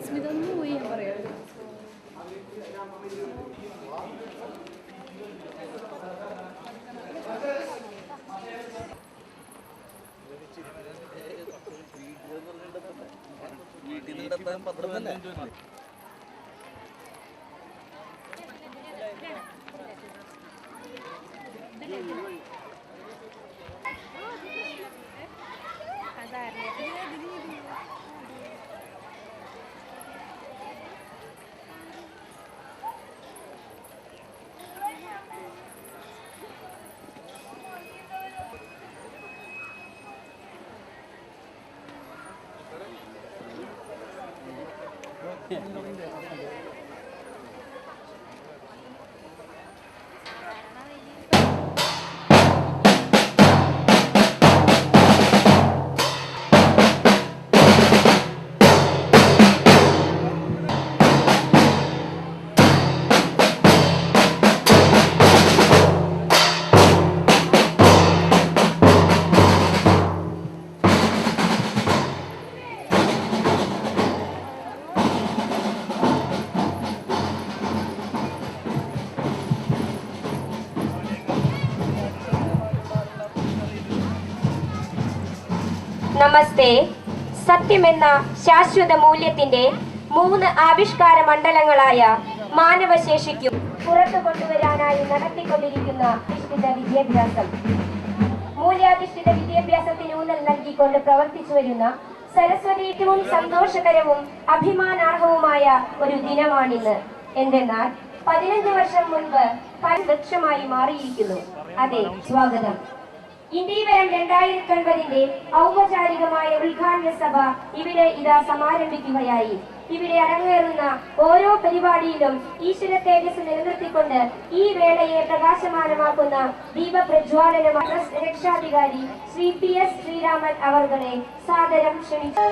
സ്മിതൊന്നും പോയി ഞാൻ പറയാം. വീട്ടിൽ നിന്ന് പത്രം തന്നെ. നമസ്തേ. സത്യമെന്ന ശാശ്വത മൂല്യത്തിന്റെ 3 ആവിഷ്കാര മണ്ഡലങ്ങളായ മാനവശേഷിക്കും പുറത്തു കൊണ്ടുവരാനായി നടത്തിക്കൊണ്ടിരിക്കുന്ന അധിഷ്ഠിത വിദ്യാഭ്യാസം, മൂല്യാധിഷ്ഠിത വിദ്യാഭ്യാസത്തിന് ഊന്നൽ നൽകിക്കൊണ്ട് പ്രവർത്തിച്ചു വരുന്ന സരസ്വതി ഏറ്റവും സന്തോഷകരവും അഭിമാനാർഹവുമായ ഒരു ദിനമാണിന്ന്. എന്തെന്നാൽ 15 വർഷം മുൻപ് വൃക്ഷമായി മാറിയിരിക്കുന്നു. അതെ, സ്വാഗതം. ഇന്ത്യവരം 2009 ഔപചാരികമായ ഉദ്ഘാടന സഭ ഇവിടെ ഇതാ സമാരംഭിക്കുകയായി. ഇവിടെ അരങ്ങേറുന്ന ഓരോ പരിപാടിയിലും ഈശ്വര തേജസ് നിലനിർത്തിക്കൊണ്ട് ഈ വേളയെ പ്രകാശമാനമാക്കുന്ന ദീപപ്രജ്വാലനമായ രക്ഷാധികാരി ശ്രീ PS ശ്രീരാമൻ അവർകളെ സാദരം ക്ഷണിച്ചു.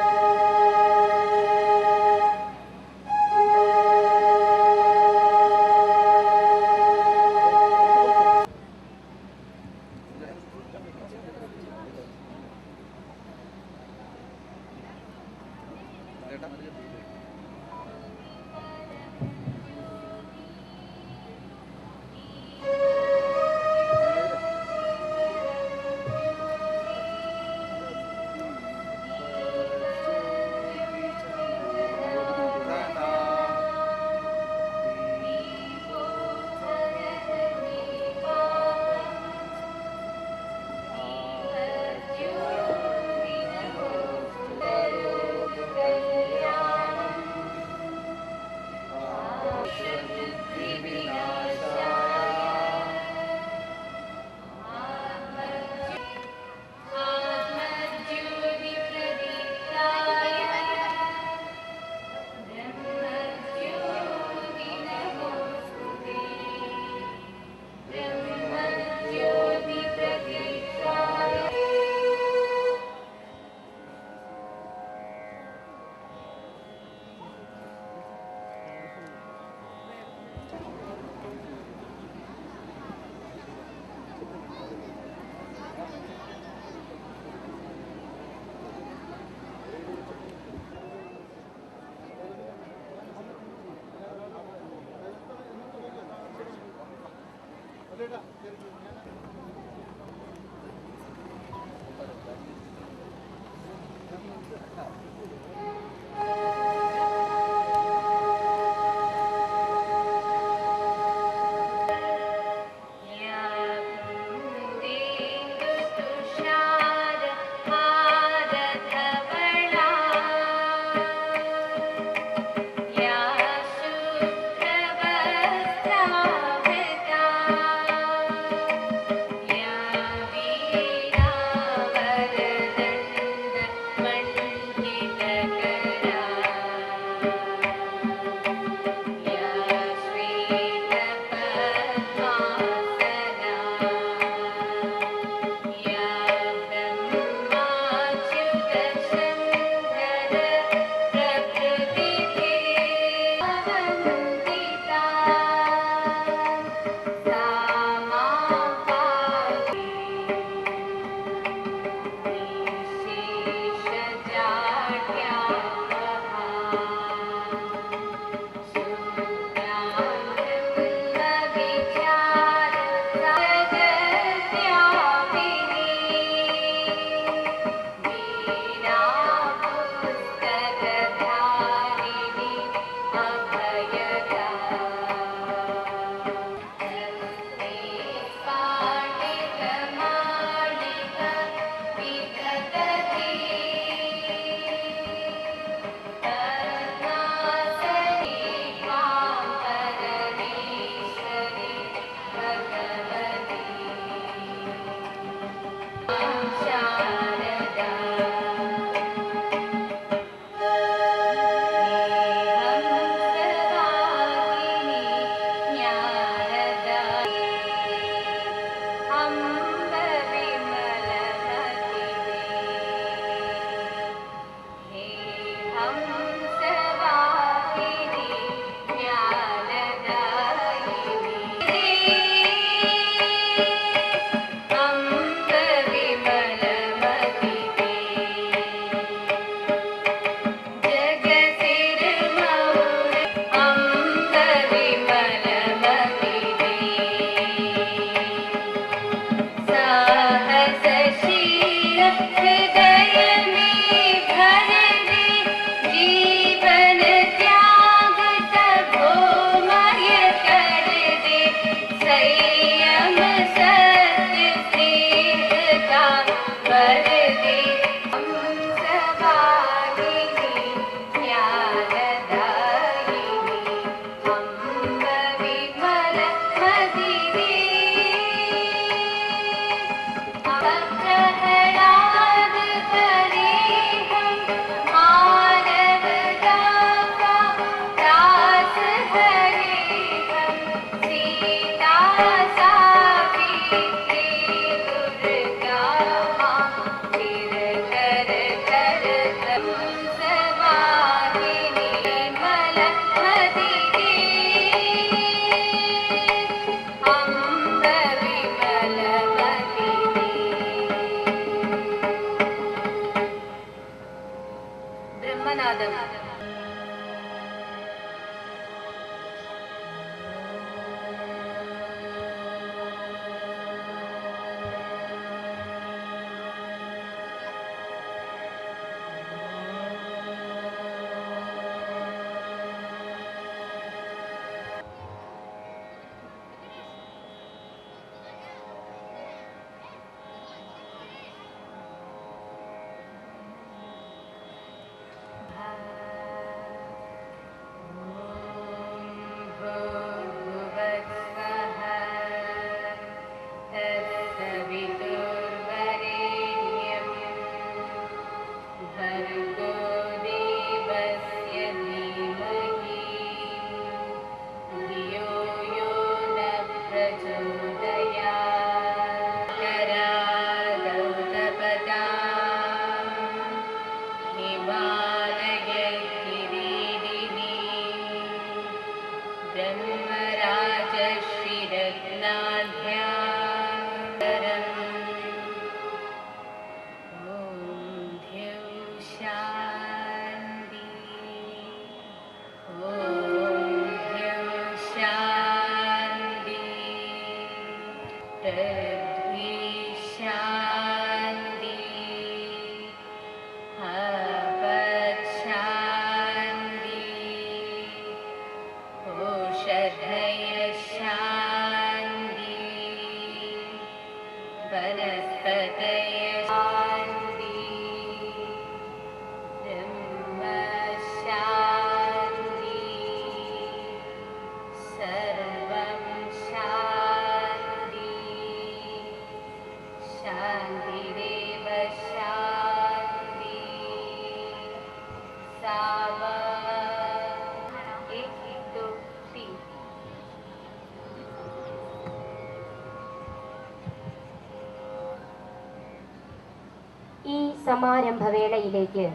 ഈ സമാരംഭവേളയിലേക്ക്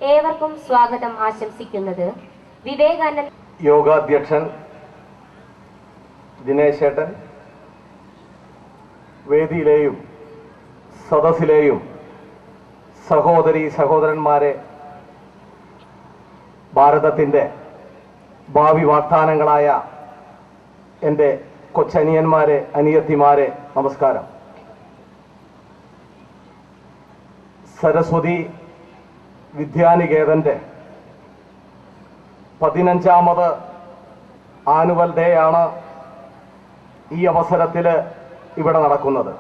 ഏവർക്കും സ്വാഗതം ആശംസിക്കുന്നത് വിവേകാനന്ദ യോഗാധ്യക്ഷൻ ദിനേശേട്ടൻ, വേദിയിലെയും സദസ്സിലെയും സഹോദരീ സഹോദരന്മാരെ, ഭാരതത്തിൻ്റെ ഭാവി വാഗ്ദാനങ്ങളായ എൻ്റെ കൊച്ചനിയന്മാരെ, അനിയത്തിമാരെ, നമസ്കാരം. സരസ്വതി വിദ്യാനികേതൻ്റെ 15ാമത് ആനുവൽ ഡേ ആണ് ഈ അവസരത്തിൽ ഇവിടെ നടക്കുന്നത്.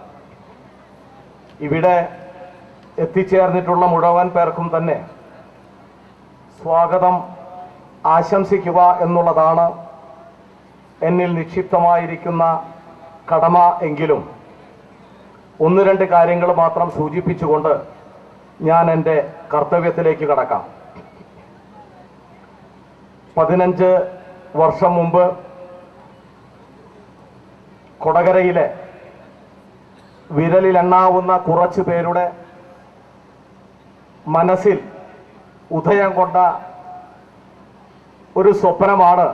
ഇവിടെ എത്തിച്ചേർന്നിട്ടുള്ള മുഴുവൻ പേർക്കും തന്നെ സ്വാഗതം ആശംസിക്കുക എന്നുള്ളതാണ് എന്നിൽ നിക്ഷിപ്തമായിരിക്കുന്ന കടമ. എങ്കിലും ഒന്ന് രണ്ട് കാര്യങ്ങൾ മാത്രം സൂചിപ്പിച്ചുകൊണ്ട് ഞാൻ എൻ്റെ കർത്തവ്യത്തിലേക്ക് കടക്കാം. 15 വർഷം മുമ്പ് കൊടകരയിലെ വിരലിലെണ്ണാവുന്ന കുറച്ചു പേരുടെ മനസ്സിൽ ഉദയം കൊണ്ട ഒരു സ്വപ്നമാണ്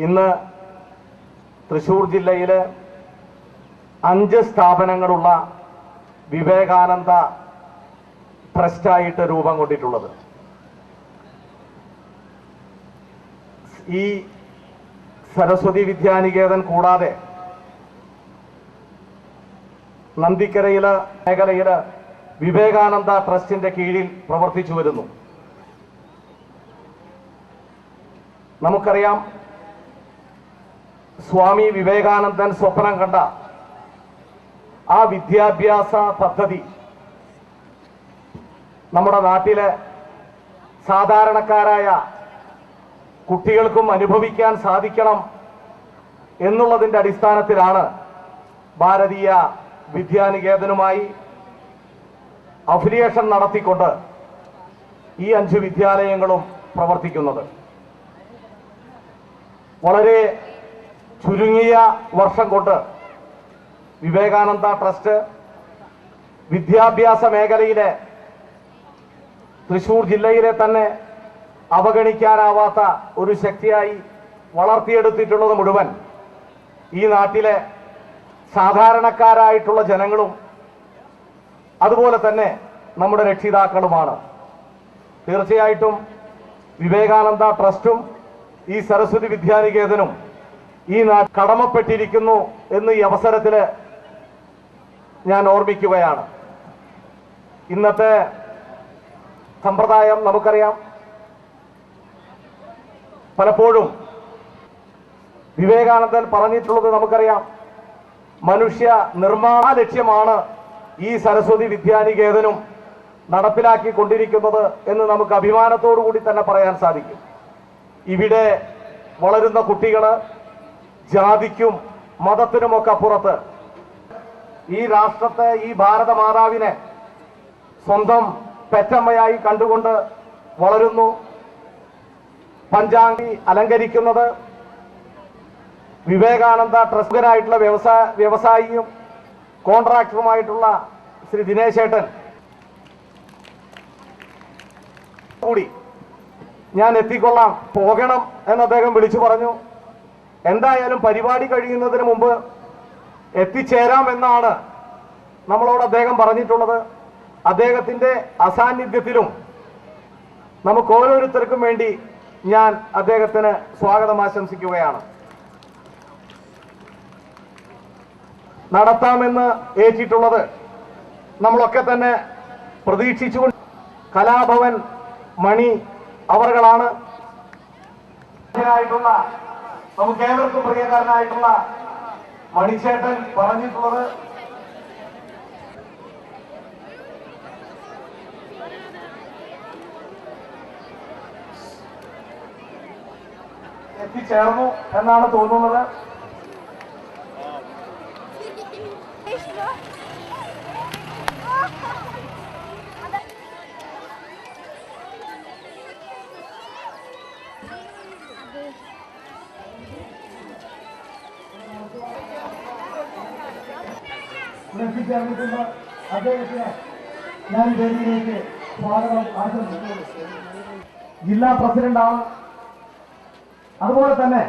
ഇന്ന് തൃശ്ശൂർ ജില്ലയിൽ 5 സ്ഥാപനങ്ങളുള്ള വിവേകാനന്ദ ട്രസ്റ്റായിട്ട് രൂപം കൊണ്ടിട്ടുള്ളത്. ഈ സരസ്വതി വിദ്യാനികേതൻ കൂടാതെ നന്ദിക്കരയിലെ മേഖലയിൽ വിവേകാനന്ദ ട്രസ്റ്റിന്റെ കീഴിൽ പ്രവർത്തിച്ചു വരുന്നു. നമുക്കറിയാം, സ്വാമി വിവേകാനന്ദൻ സ്വപ്നം കണ്ട ആ വിദ്യാഭ്യാസ പദ്ധതി നമ്മുടെ നാട്ടിലെ സാധാരണക്കാരായ കുട്ടികൾക്കും അനുഭവിക്കാൻ സാധിക്കണം എന്നുള്ളതിൻ്റെ അടിസ്ഥാനത്തിലാണ് ഭാരതീയ വിദ്യാനികേതനുമായി അഫിലിയേഷൻ നടത്തിക്കൊണ്ട് ഈ 5 വിദ്യാലയങ്ങളും പ്രവർത്തിക്കുന്നത്. വളരെ ചുരുങ്ങിയ വർഷം കൊണ്ട് വിവേകാനന്ദ ട്രസ്റ്റ് വിദ്യാഭ്യാസ മേഖലയിലെ തൃശ്ശൂർ ജില്ലയിലെ തന്നെ അവഗണിക്കാനാവാത്ത ഒരു ശക്തിയായി വളർത്തിയെടുത്തിട്ടുള്ളത് മുഴുവൻ ഈ നാട്ടിലെ സാധാരണക്കാരായിട്ടുള്ള ജനങ്ങളും അതുപോലെ തന്നെ നമ്മുടെ രക്ഷിതാക്കളുമാണ്. തീർച്ചയായിട്ടും വിവേകാനന്ദ ട്രസ്റ്റും ഈ സരസ്വതി വിദ്യാനികേതനും ഈ കടമപ്പെട്ടിരിക്കുന്നു എന്ന് ഈ അവസരത്തിൽ ഞാൻ ഓർമ്മിക്കുകയാണ്. ഇന്നത്തെ സമ്പ്രദായം നമുക്കറിയാം. പലപ്പോഴും വിവേകാനന്ദൻ പറഞ്ഞിട്ടുള്ളത് നമുക്കറിയാം. മനുഷ്യ നിർമ്മാണ ലക്ഷ്യമാണ് ഈ സരസ്വതി വിദ്യാനികേതനും നടപ്പിലാക്കിക്കൊണ്ടിരിക്കുന്നത് എന്ന് നമുക്ക് അഭിമാനത്തോടു കൂടി തന്നെ പറയാൻ സാധിക്കും. ഇവിടെ വളരുന്ന കുട്ടികൾ ജാതിക്കും മതത്തിനുമൊക്കെ അപ്പുറത്ത് ഈ രാഷ്ട്രത്തെ, ഈ ഭാരതമാതാവിനെ സ്വന്തം പെറ്റമ്മയായി കണ്ടുകൊണ്ട് വളരുന്നു. പഞ്ചാംഗി അലങ്കരിക്കുന്നത് വിവേകാനന്ദ ട്രസ്റ്റിനായിട്ടുള്ള വ്യവസായിയും കോൺട്രാക്ടറുമായിട്ടുള്ള ശ്രീ ദിനേശേട്ടൻ കൂടി ഞാൻ എത്തിക്കൊള്ളാം, പോകണം എന്ന് അദ്ദേഹം വിളിച്ചു പറഞ്ഞു. എന്തായാലും പരിപാടി കഴിയുന്നതിന് മുമ്പ് എത്തിച്ചേരാം എന്നാണ് നമ്മളോട് അദ്ദേഹം പറഞ്ഞിട്ടുള്ളത്. അദ്ദേഹത്തിന്റെ അസാന്നിധ്യത്തിലും നമുക്ക് ഓരോരുത്തർക്കും വേണ്ടി ഞാൻ അദ്ദേഹത്തിന് സ്വാഗതം ആശംസിക്കുകയാണ്. നടത്താമെന്ന് ഏറ്റിട്ടുള്ളത് നമ്മളൊക്കെ തന്നെ പ്രതീക്ഷിച്ചുകൊണ്ട് കലാഭവൻ മണി അവർകളാണ്. നമുക്ക് ഏവർക്കും പ്രിയകാരനായിട്ടുള്ള മണിച്ചേട്ടൻ പറഞ്ഞിട്ടുള്ളത് എത്തിച്ചേർന്നു എന്നാണ് തോന്നുന്നത്. എത്തിച്ചേർന്നിട്ടുണ്ട്. അദ്ദേഹത്തിന് ഞാൻ വേദിയിലേക്ക് സ്വാഗതം ആശംസിക്കുന്നു. ജില്ലാ പ്രസിഡന്റാണ്, അതുപോലെ തന്നെ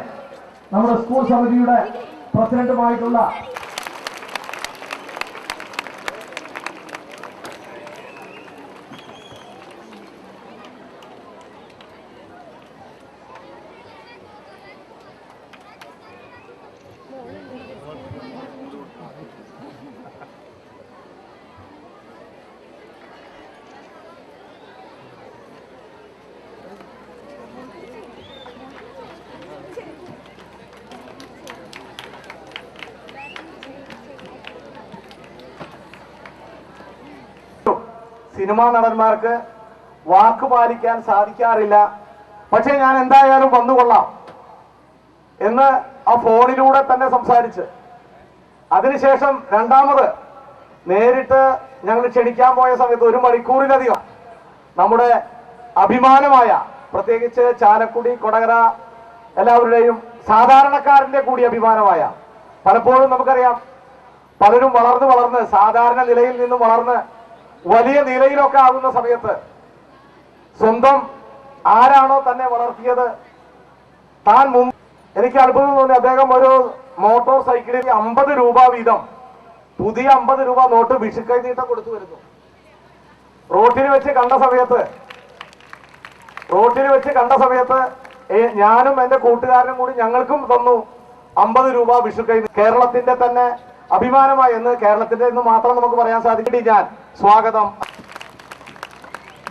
നമ്മുടെ സ്കൂൾ സമിതിയുടെ പ്രസിഡന്റുമായിട്ടുള്ള സിനിമാ നടന്മാർക്ക് വാക്ക് പാലിക്കാൻ സാധിക്കാറില്ല. പക്ഷെ ഞാൻ എന്തായാലും വന്നുകൊള്ളാം എന്ന് ആ ഫോണിലൂടെ തന്നെ സംസാരിച്ച്, അതിനുശേഷം രണ്ടാമത് നേരിട്ട് ഞങ്ങൾ ക്ഷണിക്കാൻ പോയ സമയത്ത് 1 മണിക്കൂറിലധികം നമ്മുടെ അഭിമാനമായ, പ്രത്യേകിച്ച് ചാലക്കുടി, കൊടകര എല്ലാവരുടെയും സാധാരണക്കാരന്റെ കൂടി അഭിമാനമായ, പലപ്പോഴും നമുക്കറിയാം പലരും വളർന്ന് സാധാരണ നിലയിൽ നിന്നും വളർന്ന് വലിയ നിലയിലൊക്കെ ആകുന്ന സമയത്ത് സ്വന്തം ആരാണോ തന്നെ വളർത്തിയത് താൻ മുമ്പ് എനിക്ക് അത്ഭുതം തോന്നി. അദ്ദേഹം ഒരു മോട്ടോർ സൈക്കിളിൽ 50 രൂപ വീതം പുതിയ 50 രൂപ നോട്ട് വിഷുക്കൈ നീട്ടം കൊടുത്തു വരുന്നു. റോട്ടിൽ വെച്ച് കണ്ട സമയത്ത് ഞാനും എന്റെ കൂട്ടുകാരനും കൂടി ഞങ്ങൾക്കും തന്നു 50 രൂപ വിഷുക്കൈ. കേരളത്തിന്റെ തന്നെ അഭിമാനമായി എന്ന് കേരളത്തിന്റെ എന്ന് മാത്രം നമുക്ക് പറയാൻ സാധിക്കും. ഞാൻ സ്വാഗതം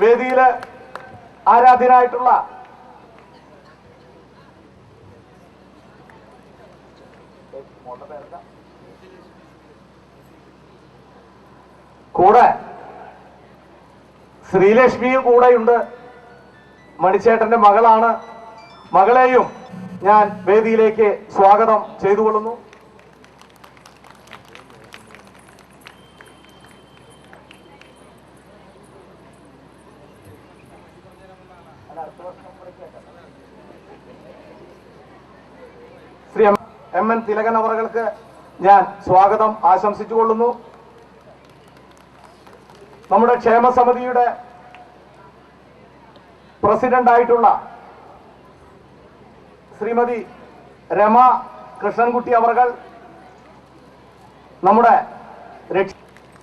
വേദിയില് ആരാധ്യനായിട്ടുള്ള കൂടെ ശ്രീലക്ഷ്മിയും കൂടെയുണ്ട്. മണിച്ചേട്ടന്റെ മകളാണ്. മകളെയും ഞാൻ വേദിയിലേക്ക് സ്വാഗതം ചെയ്തുകൊള്ളുന്നു. ശ്രീ എം.എൻ. തിലകൻ അവർക്ക് ഞാൻ സ്വാഗതം ആശംസിച്ചുകൊള്ളുന്നു. നമ്മുടെ ക്ഷേമസമിതിയുടെ പ്രസിഡന്റായിട്ടുള്ള ശ്രീമതി രമ കൃഷ്ണൻകുട്ടി അവർ, നമ്മുടെ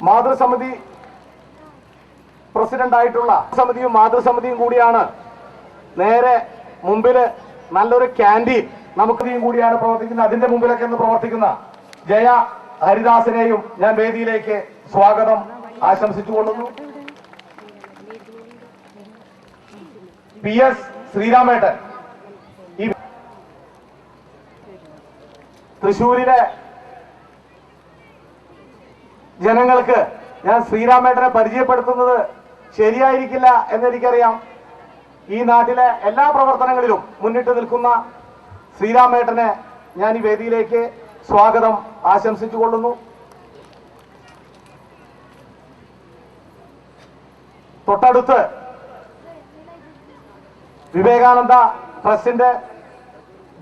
മാതൃസമിതി പ്രസിഡന്റായിട്ടുള്ള സമിതിയും മാതൃസമിതിയും കൂടിയാണ്. നേരെ മുമ്പില് നല്ലൊരു ക്യാൻറ്റീൻ നമുക്കും കൂടിയാണ് പ്രവർത്തിക്കുന്നത്. അതിന്റെ മുമ്പിലൊക്കെ ഒന്ന് പ്രവർത്തിക്കുന്ന ജയ ഹരിദാസിനെയും ഞാൻ വേദിയിലേക്ക് സ്വാഗതം ആശംസിച്ചുകൊള്ളുന്നു. PS ശ്രീരാമേട്ടൻ, ഈ തൃശ്ശൂരിലെ ജനങ്ങൾക്ക് ഞാൻ ശ്രീരാമേട്ടനെ പരിചയപ്പെടുത്തുന്നത് ശരിയായിരിക്കില്ല എന്നെനിക്കറിയാം. ഈ നാട്ടിലെ എല്ലാ പ്രവർത്തനങ്ങളിലും മുന്നിട്ട് നിൽക്കുന്ന ശ്രീരാമേട്ടനെ ഞാൻ ഈ വേദിയിലേക്ക് സ്വാഗതം ആശംസിച്ചുകൊള്ളുന്നു. തൊട്ടടുത്ത് വിവേകാനന്ദ ട്രസ്റ്റിന്റെ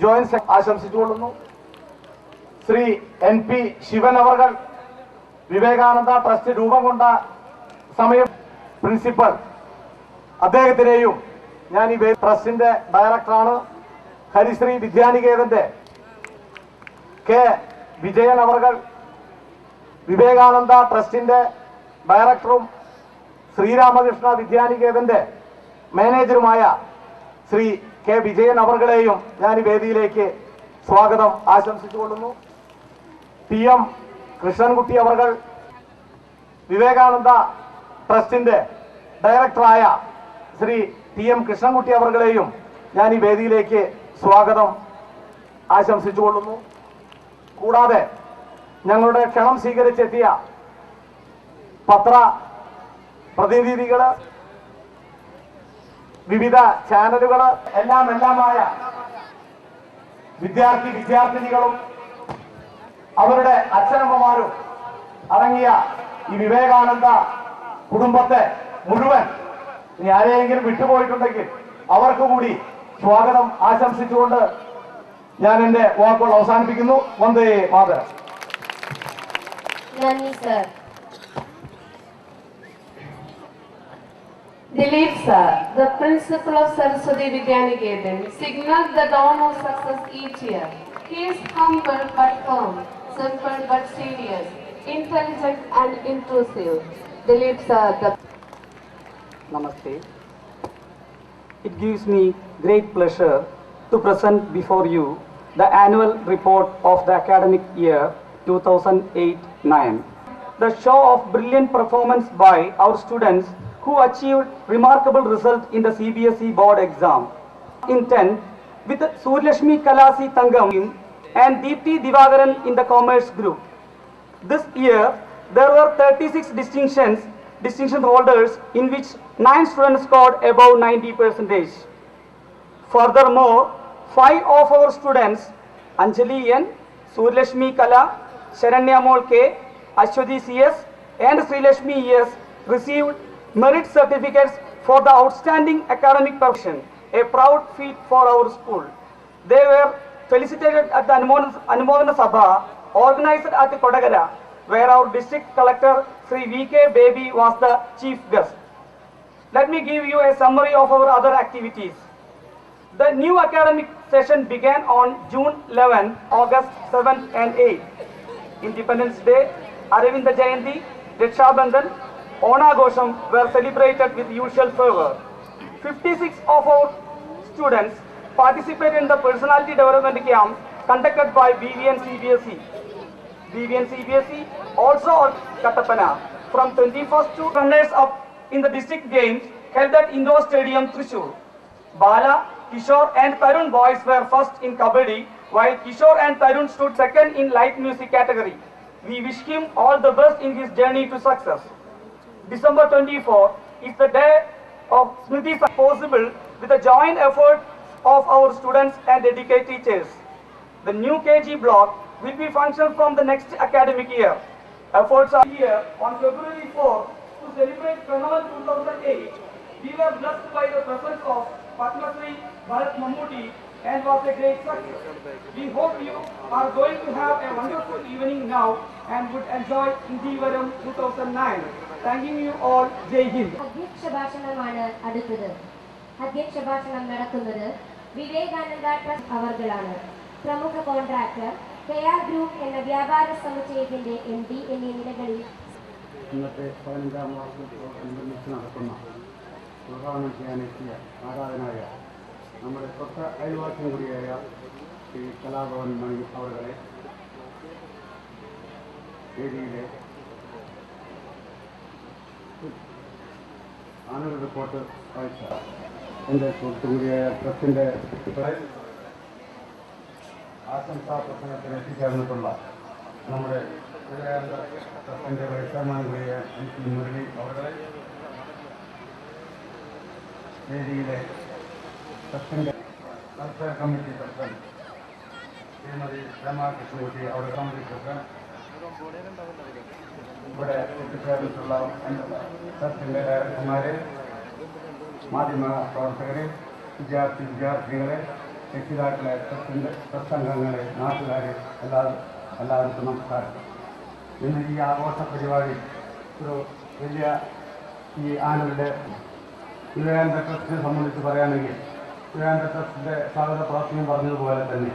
ജോയിന്റ് ആശംസിച്ചുകൊള്ളുന്നു. ശ്രീ NP ശിവൻ അവർ, വിവേകാനന്ദ ട്രസ്റ്റ് രൂപം കൊണ്ട സമയം പ്രിൻസിപ്പൽ, അദ്ദേഹത്തിനെയും ഞാൻ ഈ ട്രസ്റ്റിന്റെ ഡയറക്ടറാണ്. ഹരിശ്രീ വിദ്യാനികേതന്റെ K വിജയൻ അവർ, വിവേകാനന്ദ ട്രസ്റ്റിന്റെ ഡയറക്ടറും ശ്രീരാമകൃഷ്ണ വിദ്യാനികേതന്റെ മാനേജറുമായ ശ്രീ K വിജയൻ അവർകളെയും ഞാൻ ഈ വേദിയിലേക്ക് സ്വാഗതം ആശംസിച്ചുകൊള്ളുന്നു. PM കൃഷ്ണൻകുട്ടി അവർ, വിവേകാനന്ദ ട്രസ്റ്റിന്റെ ഡയറക്ടറായ ശ്രീ TM കൃഷ്ണൻകുട്ടി അവർകളെയും ഞാൻ ഈ വേദിയിലേക്ക് സ്വാഗതം ആശംസിച്ചുകൊള്ളുന്നു. കൂടാതെ ഞങ്ങളുടെ ക്ഷണം സ്വീകരിച്ചെത്തിയ പത്ര പ്രതിനിധികള്, വിവിധ ചാനലുകള്, എല്ലാമായ വിദ്യാർത്ഥിനികളും അവരുടെ അച്ഛനമ്മമാരും അടങ്ങിയ ഈ വിവേകാനന്ദ കുടുംബത്തെ മുഴുവൻ ഇനി ആരെയെങ്കിലും വിട്ടുപോയിട്ടുണ്ടെങ്കിൽ അവർക്ക് കൂടി സ്വാഗതം ആശംസിച്ചുകൊണ്ട് ഞാൻ എന്റെ വാക്കുകൾ അവസാനിപ്പിക്കുന്നു. വന്ദേ മാതരം. നന്ദി sir. Dilip sir, the principal of Saraswati Vidyaniketan, signals the dawn of success each year. He is humble but firm, simple but serious, intelligent and intrusive. Dilip sir, the Namaste. It gives me great pleasure to present before you the annual report of the academic year 2008-9. The show of brilliant performance by our students who achieved remarkable results in the CBSE board exam. In 10th, with Suryalakshmi Kalasi Tangam and Deepthi Divagaran in the commerce group. This year, there were 36 distinction holders, in which 9 students scored above 90%. Furthermore, 5 of our students, Anjali N, Suryalakshmi Kala, Sharanya Mol K, Ashwati CS and Srilakshmi S received merit certificates for the outstanding academic performance, a proud feat for our school. They were felicitated at the Anumodana Sabha organized at Kodagara, where our district collector Sri V.K. Baby was the chief guest. let me give you a summary of our other activities. The new academic session began on June 11, August 7 and 8. Independence Day, Aravinda Jayanti, Raksha Bandhan, Onagosham were celebrated with usual fervor. 56 of our students participated in the personality development camp conducted by BVN CBSE. BVN CBSE also at Kattapana from 21st to runners-up in the district games held at Indoor Stadium, Thrissur. Bala, Kishore and Tarun boys were first in Kabaddi, while Kishore and Tarun stood second in light music category. We wish him all the best in his journey to success. December 24 is the day of Smriti possible with the joint effort of our students and dedicated teachers. The new KG block will be functional from the next academic year. Efforts are here on February 4 to celebrate Carnival 2008. We were blessed by the presence of Padma Shri Bharat Mammootty and was a great success. We hope you are going to have a wonderful evening now and would enjoy Indivaram 2009. Thanking you all. Jai Hind. അധ്യക്ഷ ഭാഷണമാണ് അടുത്തത്. അധ്യക്ഷ ഭാഷണം നടത്തുന്നത് Vivekananda trust അവർകളാണ്. പ്രമുഖ contractor KR group എന്ന വ്യാപാര സമുച്ചയത്തിന്റെ MD എന്നീ നിലകളിൽ ഇന്നത്തെ 15ാം വാർഷികത്തോടനുബന്ധിച്ച് നടക്കുന്ന ഉദ്ഘാടനം ചെയ്യാനെത്തിയ ആരാധനായ നമ്മുടെ തൊട്ട അയൽവാസിയും കൂടിയായ ശ്രീ കലാഭവൻ മണി അവരുടെ വേദിയിലെ ആനുവൽ റിപ്പോർട്ട് വായിച്ച എൻ്റെ സുഹൃത്തു കൂടിയായ ട്രസ്റ്റിൻ്റെ ആശംസാ പ്രസംഗത്തിൽ എത്തിച്ചേർന്നിട്ടുള്ള നമ്മുടെ ട്രസ്റ്റിൻ്റെ വൈസ് ചെയർമാൻ കൂടിയായ MP മുരളി അവരുടെ വേദിയിലെ ട്രസ്റ്റിൻ്റെ വെൽഫെയർ കമ്മിറ്റി പ്രസിഡന്റ് ശ്രീമതി രമാകൃഷ്ണൻകുട്ടി അവരുടെ കമ്മിറ്റി പ്രസിഡന്റ് ഇവിടെ എത്തിച്ചേർന്നിട്ടുള്ള ട്രസ്റ്റിൻ്റെ ഡയറക്ടർമാരെ, മാധ്യമ പ്രവർത്തകരെ, വിദ്യാർത്ഥിനികളെ, രക്ഷിതാക്കളെ, ട്രസ്റ്റ് അംഗങ്ങളെ, നാട്ടുകാരെ എല്ലാവർക്കും നമസ്കാരം. ഇന്ന് ഈ ആഘോഷ പരിപാടി ഒരു വലിയ ഈ ആനുവലിൻ്റെ വിവേകാനന്ദ ട്രസ്റ്റിനെ സംബന്ധിച്ച് പറയുകയാണെങ്കിൽ വിവേകാനന്ദ ട്രസ്റ്റിൻ്റെ സ്വാഗത പ്രവർത്തനം പറഞ്ഞതുപോലെ തന്നെ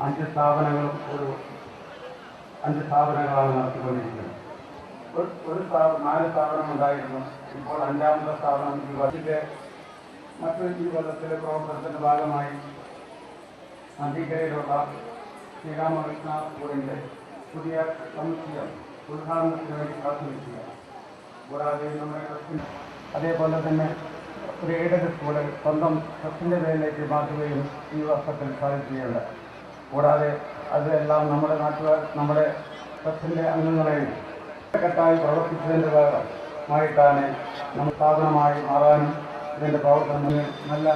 5 സ്ഥാപനങ്ങളാണ് നടത്തിക്കൊണ്ടിരിക്കുന്നത്. ഒരു 4 സ്ഥാപനം ഉണ്ടായിരുന്നു. ഇപ്പോൾ 5ാമത്തെ സ്ഥാപനം ഈ വർഷത്തെ ഈ കൊല്ലത്തിലെ പ്രവർത്തനത്തിൻ്റെ ഭാഗമായി നന്ദിക്കരയിലുള്ള ശ്രീരാമകൃഷ്ണ സ്കൂളിൻ്റെ പുതിയ സമുച്ചയം ഉദ്ഘാടനത്തിന് വേണ്ടി കാത്തുനിൽക്കുക. കൂടാതെ നമ്മുടെ ട്രസ്റ്റിന് അതേപോലെ തന്നെ ഒരു എയ്ഡഡ് സ്കൂള് സ്വന്തം ട്രസ്റ്റിൻ്റെ പേരിലേക്ക് മാറ്റുകയും ഈ വർഷത്തിൽ സാധിക്കുകയുണ്ട്. കൂടാതെ അതെല്ലാം നമ്മുടെ നാട്ടുകാർ, നമ്മുടെ ട്രസ്റ്റിൻ്റെ അംഗങ്ങളെയും ഒറ്റക്കെട്ടായി പ്രവർത്തിച്ചതിൻ്റെ ഭാഗമായിട്ടാണ് നമ്മൾ സ്ഥാപനമായി മാറാനും ഇതിൻ്റെ പ്രവർത്തനത്തിന് നല്ല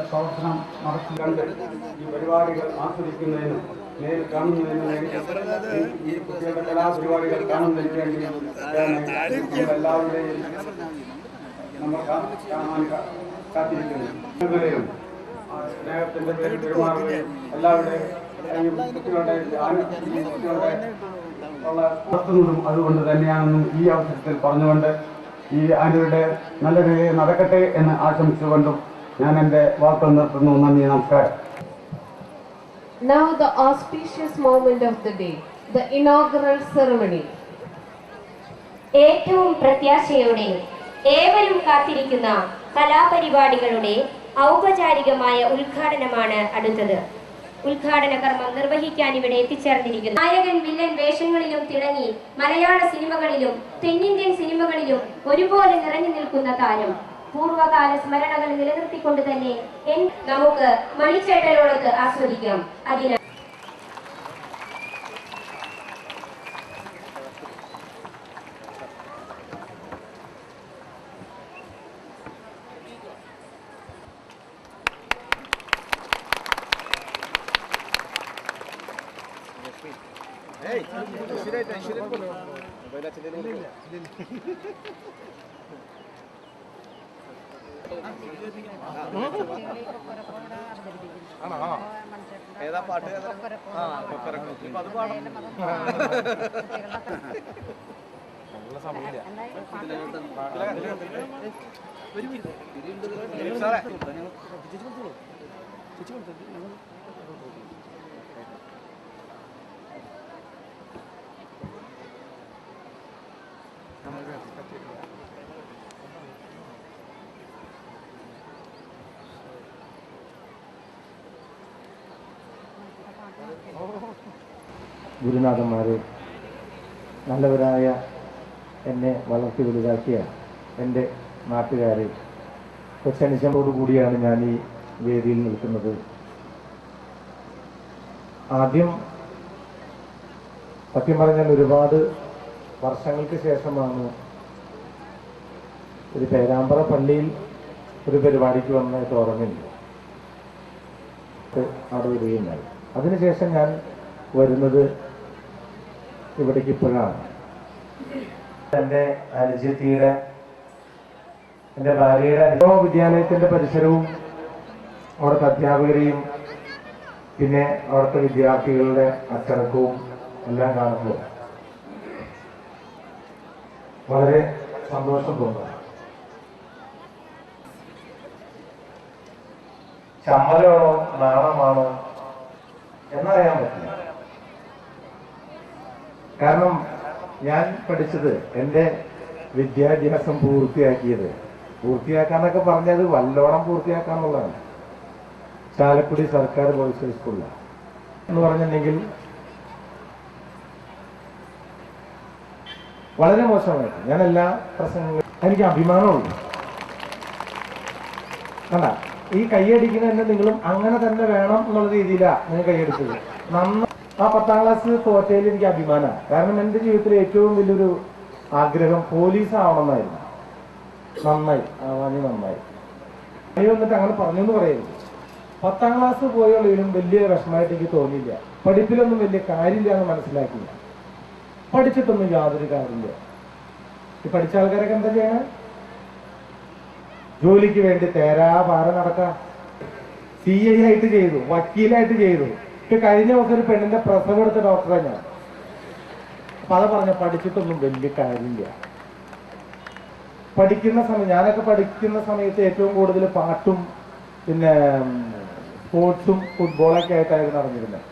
പ്രവർത്തനം നടത്തിക്കൊണ്ട് ഈ പരിപാടികൾ ആസ്വദിക്കുന്നതിനും നേരിൽ കാണുന്നതിനും ഈ കുട്ടികളുടെ കലാപരിപാടികൾ കാണുന്നതിന് വേണ്ടി നമ്മളെല്ലാവരുടെയും നമ്മൾ കാണാൻ കാത്തിരിക്കുന്നു. സ്നേഹത്തിൻ്റെ പേരിൽ പെരുമാറുകയും എല്ലാവരുടെയും കുട്ടികളുടെ നടത്തുന്നതും അതുകൊണ്ട് തന്നെയാണെന്നും ഈ അവസരത്തിൽ പറഞ്ഞുകൊണ്ട് ഈ ആനുവലിൻ്റെ നല്ലൊരു നടക്കട്ടെ എന്ന് ആശംസിച്ചുകൊണ്ടും ഞാൻ എൻ്റെ വാക്കുകൾ നിർത്തുന്നു. നന്ദി, നമസ്കാരം. Now the auspicious moment of the day, the inaugural ceremony. ഏറ്റവും പ്രത്യാശയോടെ ഏവരും കാത്തിരിക്കുന്ന കലാപരിപാടികളുടെ ഔപചാരികമായ ഉദ്ഘാടനമാണ് അടുത്തത്. ഉദ്ഘാടന കർമ്മം നിർവഹിക്കാൻ ഇവിടെ എത്തിച്ചേർന്നിരിക്കുന്നു നായകൻ വില്ലൻ വേഷങ്ങളിലും തിളങ്ങി മലയാള സിനിമകളിലും തെന്നിന്ത്യൻ സിനിമകളിലും ഒരുപോലെ നിറഞ്ഞു നിൽക്കുന്ന താരം. പൂർവ്വകാല സ്മരണകൾ നിലനിർത്തിക്കൊണ്ട് തന്നെ നമുക്ക് മണിച്ചേട്ടനോടൊത്ത് ആസ്വദിക്കാം. അതിനാൽ ഏതാ പാട്ട്? അത് പാടണം. ഗുരുനാഥന്മാരെ, നല്ലവരായ എന്നെ വളർത്തി വലുതാക്കിയ എൻ്റെ നാട്ടുകാരെ, കൊച്ചനുശയോടുകൂടിയാണ് ഞാൻ ഈ വേദിയിൽ നിൽക്കുന്നത്. ആദ്യം സത്യം പറഞ്ഞാൽ ഒരുപാട് വർഷങ്ങൾക്ക് ശേഷമാണ് ഒരു പേരാമ്പ്ര പള്ളിയിൽ ഒരു പരിപാടിക്ക് വന്നതായിട്ട് ഓർമ്മയില്ല. അവിടെ വരികയുണ്ടായി. അതിനുശേഷം ഞാൻ വരുന്നത് ഇവിടേക്ക് ഇപ്പോഴാണ്. എൻ്റെ അനുജത്തിയുടെ, എൻ്റെ ഭാര്യയുടെ വിദ്യാലയത്തിൻ്റെ പരിസരവും അവിടുത്തെ അധ്യാപകരെയും പിന്നെ അവിടുത്തെ വിദ്യാർത്ഥികളുടെ അച്ചടക്കവും എല്ലാം കാണുമ്പോൾ വളരെ സന്തോഷം തോന്നുന്നു. ചമ്മലാണോ നാണമാണോ എന്നറിയാൻ പറ്റില്ല. കാരണം ഞാൻ പഠിച്ചത്, എൻ്റെ വിദ്യാഭ്യാസം പൂർത്തിയാക്കാന്നൊക്കെ പറഞ്ഞത് വല്ലോണം പൂർത്തിയാക്കാന്നുള്ളതാണ്. ചാലക്കുടി സർക്കാർ ബോയ്സ് ഹൈസ്കൂളിലാണ് എന്ന് പറഞ്ഞിട്ടുണ്ടെങ്കിൽ വളരെ മോശമായിട്ട് ഞാൻ എല്ലാ പ്രസംഗങ്ങളും എനിക്ക് അഭിമാനമുള്ളൂ. കണ്ട, ഈ കൈയടിക്കുന്നതന്നെ നിങ്ങളും അങ്ങനെ തന്നെ വേണം എന്നുള്ള രീതിയിലാണ് നിങ്ങൾ കൈയടിച്ചത്. ആ 10ാം ക്ലാസ് തോറ്റയിൽ എനിക്ക് അഭിമാനമാണ്. കാരണം എൻ്റെ ജീവിതത്തിൽ ഏറ്റവും വലിയൊരു ആഗ്രഹം പോലീസ് ആവണമെന്നായിരുന്നു. നന്നായി വന്നിട്ട് അങ്ങനെ പറഞ്ഞെന്ന് പറയരുത്. 10ാം ക്ലാസ് പോയുള്ളതിലും വലിയ വിഷമമായിട്ട് എനിക്ക് തോന്നിയില്ല. പഠിപ്പിലൊന്നും വലിയ കാര്യമില്ല എന്ന് മനസ്സിലാക്കില്ല. പഠിച്ചിട്ടൊന്നും യാതൊരു കാര്യമില്ല. ഈ പഠിച്ച ആൾക്കാരൊക്കെ എന്താ ചെയ്യണം? ജോലിക്ക് വേണ്ടി തേരാപാര നടക്കാം. CI ആയിട്ട് ചെയ്തു, വക്കീലായിട്ട് ചെയ്തു. കഴിഞ്ഞ ദിവസം ഒരു പെണ്ണിന്റെ പ്രസവം എടുത്ത ഡോക്ടറെ ഞാൻ. അപ്പൊ അത് പറഞ്ഞ പഠിച്ചിട്ടൊന്നും വലിയ കാര്യമില്ല. പഠിക്കുന്ന സമയം, ഞാനൊക്കെ പഠിക്കുന്ന സമയത്ത് ഏറ്റവും കൂടുതൽ പാട്ടും പിന്നെ സ്പോർട്സും ഫുട്ബോളൊക്കെ ആയിട്ടായിരുന്നു അറിഞ്ഞിരുന്നത്.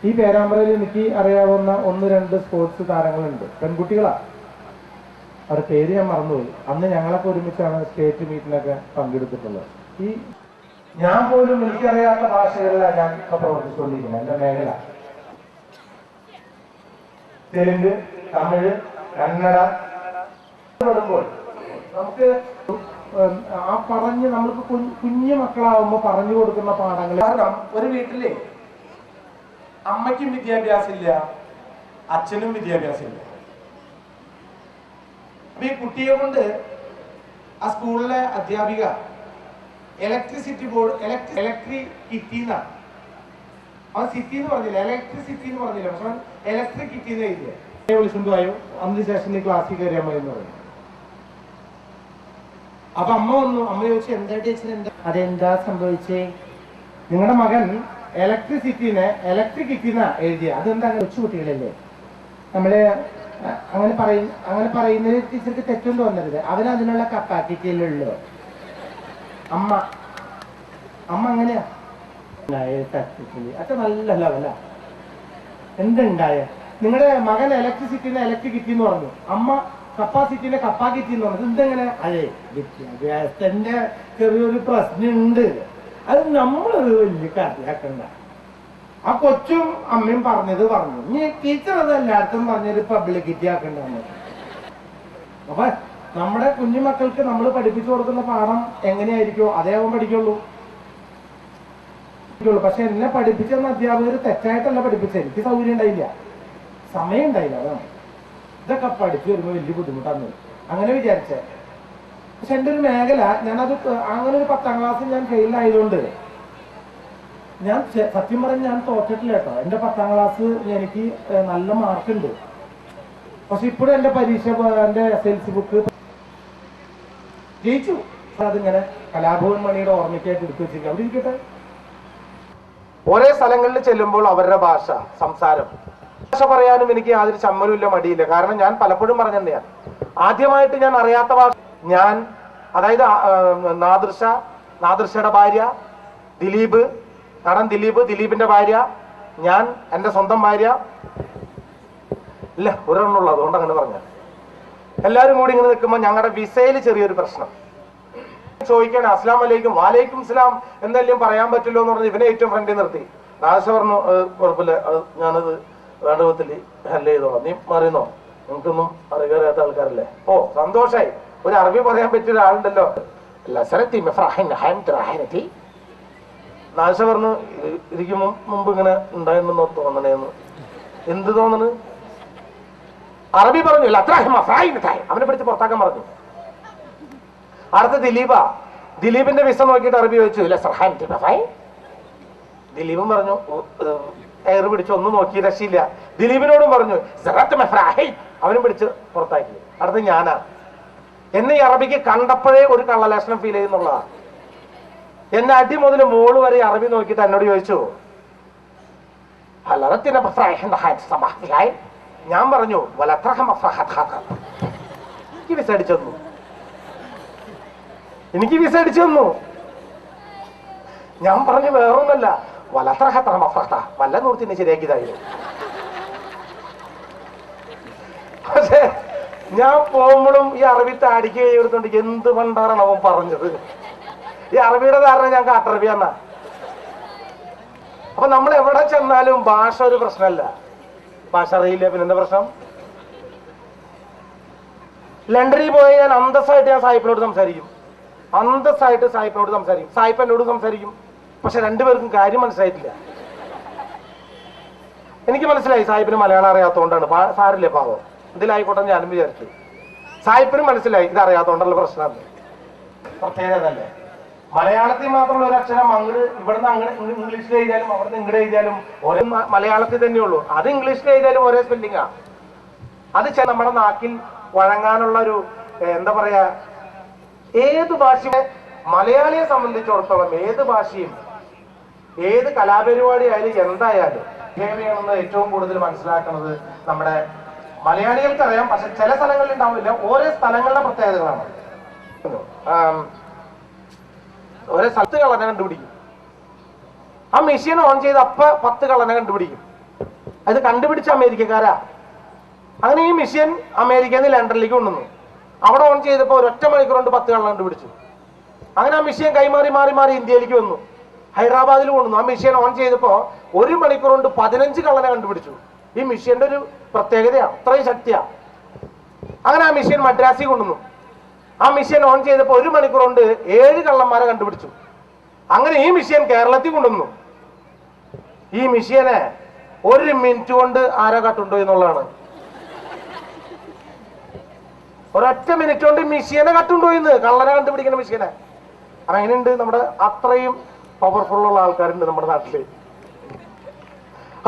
ഈ പേരാമ്പ്രയിൽ എനിക്ക് അറിയാവുന്ന 1-2 സ്പോർട്സ് താരങ്ങളുണ്ട്, പെൺകുട്ടികളാ. അവരുടെ പേര് ഞാൻ മറന്നുപോയി. അന്ന് ഞങ്ങളൊക്കെ ഒരുമിച്ചാണ് സ്റ്റേറ്റ് മീറ്റിലൊക്കെ പങ്കെടുത്തിട്ടുള്ളത്. ഈ ഞാൻ പോലും എനിക്കറിയാത്ത ഭാഷകളിലാണ് ഞാൻ ഇപ്പൊ പ്രവർത്തിച്ചുകൊണ്ടിരിക്കുന്നത്. എന്റെ മേഖല തെലുങ്ക്, തമിഴ്, കന്നഡ. വരുമ്പോൾ നമുക്ക് ആ പറഞ്ഞ് നമ്മൾക്ക് കുഞ്ഞു മക്കളാവുമ്പോൾ പറഞ്ഞു കൊടുക്കുന്ന പാഠങ്ങൾ. കാരണം ഒരു വീട്ടിലെ അമ്മയ്ക്കും വിദ്യാഭ്യാസം ഇല്ല, അച്ഛനും വിദ്യാഭ്യാസം ഇല്ല. അപ്പൊ ഈ കുട്ടിയെ കൊണ്ട് ആ സ്കൂളിലെ അധ്യാപിക ഇലക്ട്രിസിറ്റി ബോർഡ് ഇലക്ട്രിക് കിറ്റിന്നാണ്. അവൻ സിറ്റി എന്ന് പറഞ്ഞില്ല, ഇലക്ട്രിസിറ്റി എന്ന് പറഞ്ഞില്ല, പക്ഷെ ഇലക്ട്രിക് കിറ്റിന്ന് എഴുതിയ വിളിച്ചുകൊണ്ടുപോയോ. അതിന് ശേഷം നീ ക്ലാസ്സിൽ കയറിയാൽ മതി എന്ന് പറഞ്ഞു. അപ്പൊ അമ്മ വന്നു. അമ്മ ചോദിച്ചു, എന്താ ടീച്ചർ, അതെന്താ സംഭവിച്ചേ? നിങ്ങളുടെ മകൻ ഇലക്ട്രിസിറ്റിനെ ഇലക്ട്രിക് കിറ്റിന്ന എഴുതിയ. അതെന്താ? കൊച്ചു കുട്ടികളല്ലേ, നമ്മള് അങ്ങനെ പറയുന്നത് ടീച്ചർക്ക് തെറ്റും തോന്നരുത്. അവനതിനുള്ള കപ്പാസിറ്റിയിലുള്ളൂ. അമ്മ അങ്ങനെയാ അത്ര നല്ല ലെവലാ. എന്തുണ്ടായ നിങ്ങളുടെ മകൻ ഇലക്ട്രിസിറ്റിനെ ഇലക്ട്രിക് കിറ്റി എന്ന് പറഞ്ഞു, അമ്മ കപ്പാസിറ്റിനെ കപ്പാസിറ്റി എന്ന് പറഞ്ഞു. എന്തെങ്ങനെ? അതെ, വിദ്യാഭ്യാസത്തിന്റെ ചെറിയൊരു പ്രശ്നമുണ്ട്. അത് നമ്മളത് വലിയ കാര്യമാക്കണ്ട. ആ കൊച്ചും അമ്മയും പറഞ്ഞത് പറഞ്ഞു. ഇനി ടീച്ചർ അത് എല്ലായിടത്തും പറഞ്ഞൊരു പബ്ലിസിറ്റി ആക്കണ്ടെന്ന്. അപ്പൊ നമ്മുടെ കുഞ്ഞുമക്കൾക്ക് നമ്മൾ പഠിപ്പിച്ചു കൊടുക്കുന്ന പാഠം എങ്ങനെയായിരിക്കോ അതേ അവൻ പഠിക്കുള്ളൂ. പക്ഷെ എന്നെ പഠിപ്പിച്ചെന്ന അധ്യാപകർ തെറ്റായിട്ടല്ല പഠിപ്പിച്ചത്. എനിക്ക് സൗകര്യം ഉണ്ടായില്ല, സമയം ഉണ്ടായില്ല. അതാണ് ഇതൊക്കെ പഠിച്ചു വരുമ്പോൾ വലിയ ബുദ്ധിമുട്ടാണ് അങ്ങനെ വിചാരിച്ചേ. പക്ഷെ എൻ്റെ ഒരു മേഖല, ഞാനത് അങ്ങനെ ഒരു 10ാം ക്ലാസ് ഞാൻ ഫെയിലായതുകൊണ്ട് ഞാൻ സത്യം പറഞ്ഞ് ഞാൻ തോറ്റിട്ടില്ല കേട്ടോ. എൻ്റെ 10ാം ക്ലാസ് എനിക്ക് നല്ല മാർക്കുണ്ട്. പക്ഷെ ഇപ്പോഴും എൻ്റെ പരീക്ഷ, എൻ്റെ SLC ബുക്ക് ജയിച്ചു. അതിങ്ങനെ കലാഭവൻ മണിയുടെ ഓർമ്മയ്ക്കായിട്ട് എടുത്തു വെച്ചിരിക്കുക. അവിടെ ഇരിക്കട്ടെ. ഓരോ സ്ഥലങ്ങളിൽ ചെല്ലുമ്പോൾ അവരുടെ ഭാഷ, സംസാരം ഭാഷ പറയാനും എനിക്ക് യാതൊരു ചമ്മലുമില്ല, മടിയില്ല. കാരണം ഞാൻ പലപ്പോഴും പറഞ്ഞു തന്നെയാണ്, ആദ്യമായിട്ട് ഞാൻ അറിയാത്ത ഭാഷ ഞാൻ, അതായത് നാദിർഷയുടെ ഭാര്യ ദിലീപ്, നടൻ ദിലീപിന്റെ ഭാര്യ, ഞാൻ, എൻ്റെ സ്വന്തം ഭാര്യ, ഇല്ല ഒരെണ്ണുള്ളൂ, അതുകൊണ്ട് അങ്ങനെ പറഞ്ഞ എല്ലാവരും കൂടി ഇങ്ങനെ നിൽക്കുമ്പോൾ ഞങ്ങളുടെ വിസയിൽ ചെറിയൊരു പ്രശ്നം. ചോദിക്കാണ് അസ്ലാം വലൈക്കും, വാലൈക്കും ഇസ്ലാം എന്തെങ്കിലും പറയാൻ പറ്റില്ലോ എന്ന് പറഞ്ഞ് ഇവനെ ഏറ്റവും ഫ്രണ്ടിൽ നിർത്തി. നാശ പറഞ്ഞു കുഴപ്പമില്ല, ഞാനത് വേണ്ട വിധത്തിൽ ഹെല്ല് ചെയ്തോളാം, നീ മറിയുന്നോ, നിങ്ങൾക്കൊന്നും അറിയാത്ത ആൾക്കാരല്ലേ. ഓ സന്തോഷായി, ഒരു അറബി പറയാൻ പറ്റിയ ഒരാളുണ്ടല്ലോ. നാശ പറഞ്ഞു ഇരിക്കും മുമ്പ് ഇങ്ങനെ ഉണ്ടായിരുന്നോ തോന്നണേന്ന്. എന്ത് തോന്നണ്? അറബി പറഞ്ഞു അവനെ പിടിച്ച് പുറത്താക്കാൻ പറഞ്ഞു. അടുത്ത ദിലീപിന്റെ വിസ നോക്കിയിട്ട് അറബി ചോദിച്ചു, ദിലീപും പറഞ്ഞു എയർ പിടിച്ച് ഒന്നും നോക്കി രക്ഷയില്ല. ദിലീപിനോടും പറഞ്ഞു അവനും പിടിച്ച് പുറത്താക്കി. അടുത്ത് ഞാനാ. എന്നെ ഈ അറബിക്ക് കണ്ടപ്പോഴേ ഒരു കള്ളലക്ഷണം ഫീൽ ചെയ്യുന്നുള്ളതാണ്. എന്നെ അടി മുതൽ മോള് വരെ അറബി നോക്കിയിട്ട് എന്നോട് ചോദിച്ചു, ഞാൻ പറഞ്ഞു എനിക്ക് വിസ അടിച്ചു തന്നു, എനിക്ക് വിസ അടിച്ചു തന്നു. ഞാൻ പറഞ്ഞു വേറൊന്നല്ല, വല്ല നൂർത്തിനെ ശരിയാക്കിയതായിരുന്നു. പക്ഷേ ഞാൻ പോകുമ്പോഴും ഈ അറബി താടിക്ക് എടുത്തോണ്ട് എന്ത് പണ്ടാറാണ് അവൻ പറഞ്ഞത്. ഈ അറബിയുടെ ധാരണ ഞാൻ കാട്ടറബിയാന്നാ. അപ്പൊ നമ്മൾ എവിടെ ചെന്നാലും ഭാഷ ഒരു പ്രശ്നമല്ല. ഭാഷ അറിയില്ല, പിന്നെന്താ പ്രശ്നം? ലണ്ടനിൽ പോയി ഞാൻ അന്തസ്സായിട്ട് ഞാൻ സായിപ്പിനോട് സംസാരിക്കും, അന്തസ്സായിട്ട് സായിപ്പിനോട് സംസാരിക്കും, സായിപ്പ് എന്നോട് സംസാരിക്കും. പക്ഷെ രണ്ടുപേർക്കും കാര്യം മനസ്സിലായിട്ടില്ല. എനിക്ക് മനസ്സിലായി സായിപ്പിന് മലയാളം അറിയാത്തതുകൊണ്ടാണ്. സാരില്ലേ പാവം, ഇതിലായിക്കോട്ടെ ഞാനും വിചാരിച്ചു. സായിപ്പിന് മനസ്സിലായി ഇത് അറിയാത്തതുകൊണ്ടുള്ള പ്രശ്നമാണ്. പ്രത്യേകതല്ലേ, മലയാളത്തിൽ മാത്രമുള്ള ഒരു അക്ഷരം അങ്ങോട്ട് ഇവിടുന്ന് അങ്ങനെ ഇംഗ്ലീഷിൽ എഴുതിയാലും അവിടുന്ന് ഇങ്ങോട്ട് എഴുതിയാലും ഒരേ മലയാളത്തിൽ തന്നെയുള്ളൂ. അത് ഇംഗ്ലീഷിൽ എഴുതിയാലും ഒരേ സ്പെല്ലിങ്ങാ. അത് നമ്മുടെ നാക്കിൽ വഴങ്ങാനുള്ള ഒരു എന്താ പറയാ, ഏത് ഭാഷയെ മലയാളിയെ സംബന്ധിച്ചിടത്തോളം ഏത് ഭാഷയും ഏത് കലാപരിപാടി ആയാലും എന്തായാലും ചെയ്യണമെന്ന് ഏറ്റവും കൂടുതൽ മനസ്സിലാക്കുന്നത് നമ്മുടെ മലയാളികൾക്ക് അറിയാം. പക്ഷെ ചില സ്ഥലങ്ങളിൽ ഉണ്ടാവില്ല, ഓരോ സ്ഥലങ്ങളുടെ പ്രത്യേകതകളാണ്. ഓരോ സ്ഥലത്ത് കളന കണ്ടുപിടിക്കും. ആ മെഷീൻ ഓൺ ചെയ്ത് 10 കളന കണ്ടുപിടിക്കും. അത് കണ്ടുപിടിച്ച അമേരിക്കക്കാരാ. അങ്ങനെ ഈ മെഷീൻ അമേരിക്കയിൽ നിന്ന് ലണ്ടനിലേക്ക് കൊണ്ടുവന്നു. അവിടെ ഓൺ ചെയ്തപ്പോൾ ഒരൊറ്റ മണിക്കൂർ കൊണ്ട് 10 കളന കണ്ടുപിടിച്ചു. അങ്ങനെ ആ മെഷീൻ കൈമാറി മാറി ഇന്ത്യയിലേക്ക് വന്നു, ഹൈദരാബാദിൽ കൊണ്ടുവന്നു. ആ മെഷീൻ ഓൺ ചെയ്തപ്പോൾ 1 മണിക്കൂർ കൊണ്ട് 15 കളന കണ്ടുപിടിച്ചു. ഈ മെഷീന്റെ ഒരു പ്രത്യേകതയാണ്, അത്രയും ശക്തിയാ. അങ്ങനെ ആ മെഷീൻ മദ്രാസിൽ കൊണ്ടുവന്നു. ആ മെഷീൻ ഓൺ ചെയ്തപ്പോൾ 1 മണിക്കൂർ കൊണ്ട് 7 കള്ളന്മാരെ കണ്ടുപിടിച്ചു. അങ്ങനെ ഈ മെഷീൻ കേരളത്തിൽ കൊണ്ടുവന്നു. ഈ മെഷീനെ 1 മിനിറ്റ് കൊണ്ട് ആരാ കട്ടുണ്ടോ എന്നുള്ളതാണ്. ഒരൊറ്റ മിനിറ്റ് കൊണ്ട് മെഷീനെ കട്ടുണ്ടോ എന്ന്, കള്ളനെ കണ്ടുപിടിക്കുന്ന മെഷീനെ. അങ്ങനെയുണ്ട്, നമ്മുടെ അത്രയും പവർഫുള്ളുള്ള ആൾക്കാരുണ്ട് നമ്മുടെ നാട്ടില്.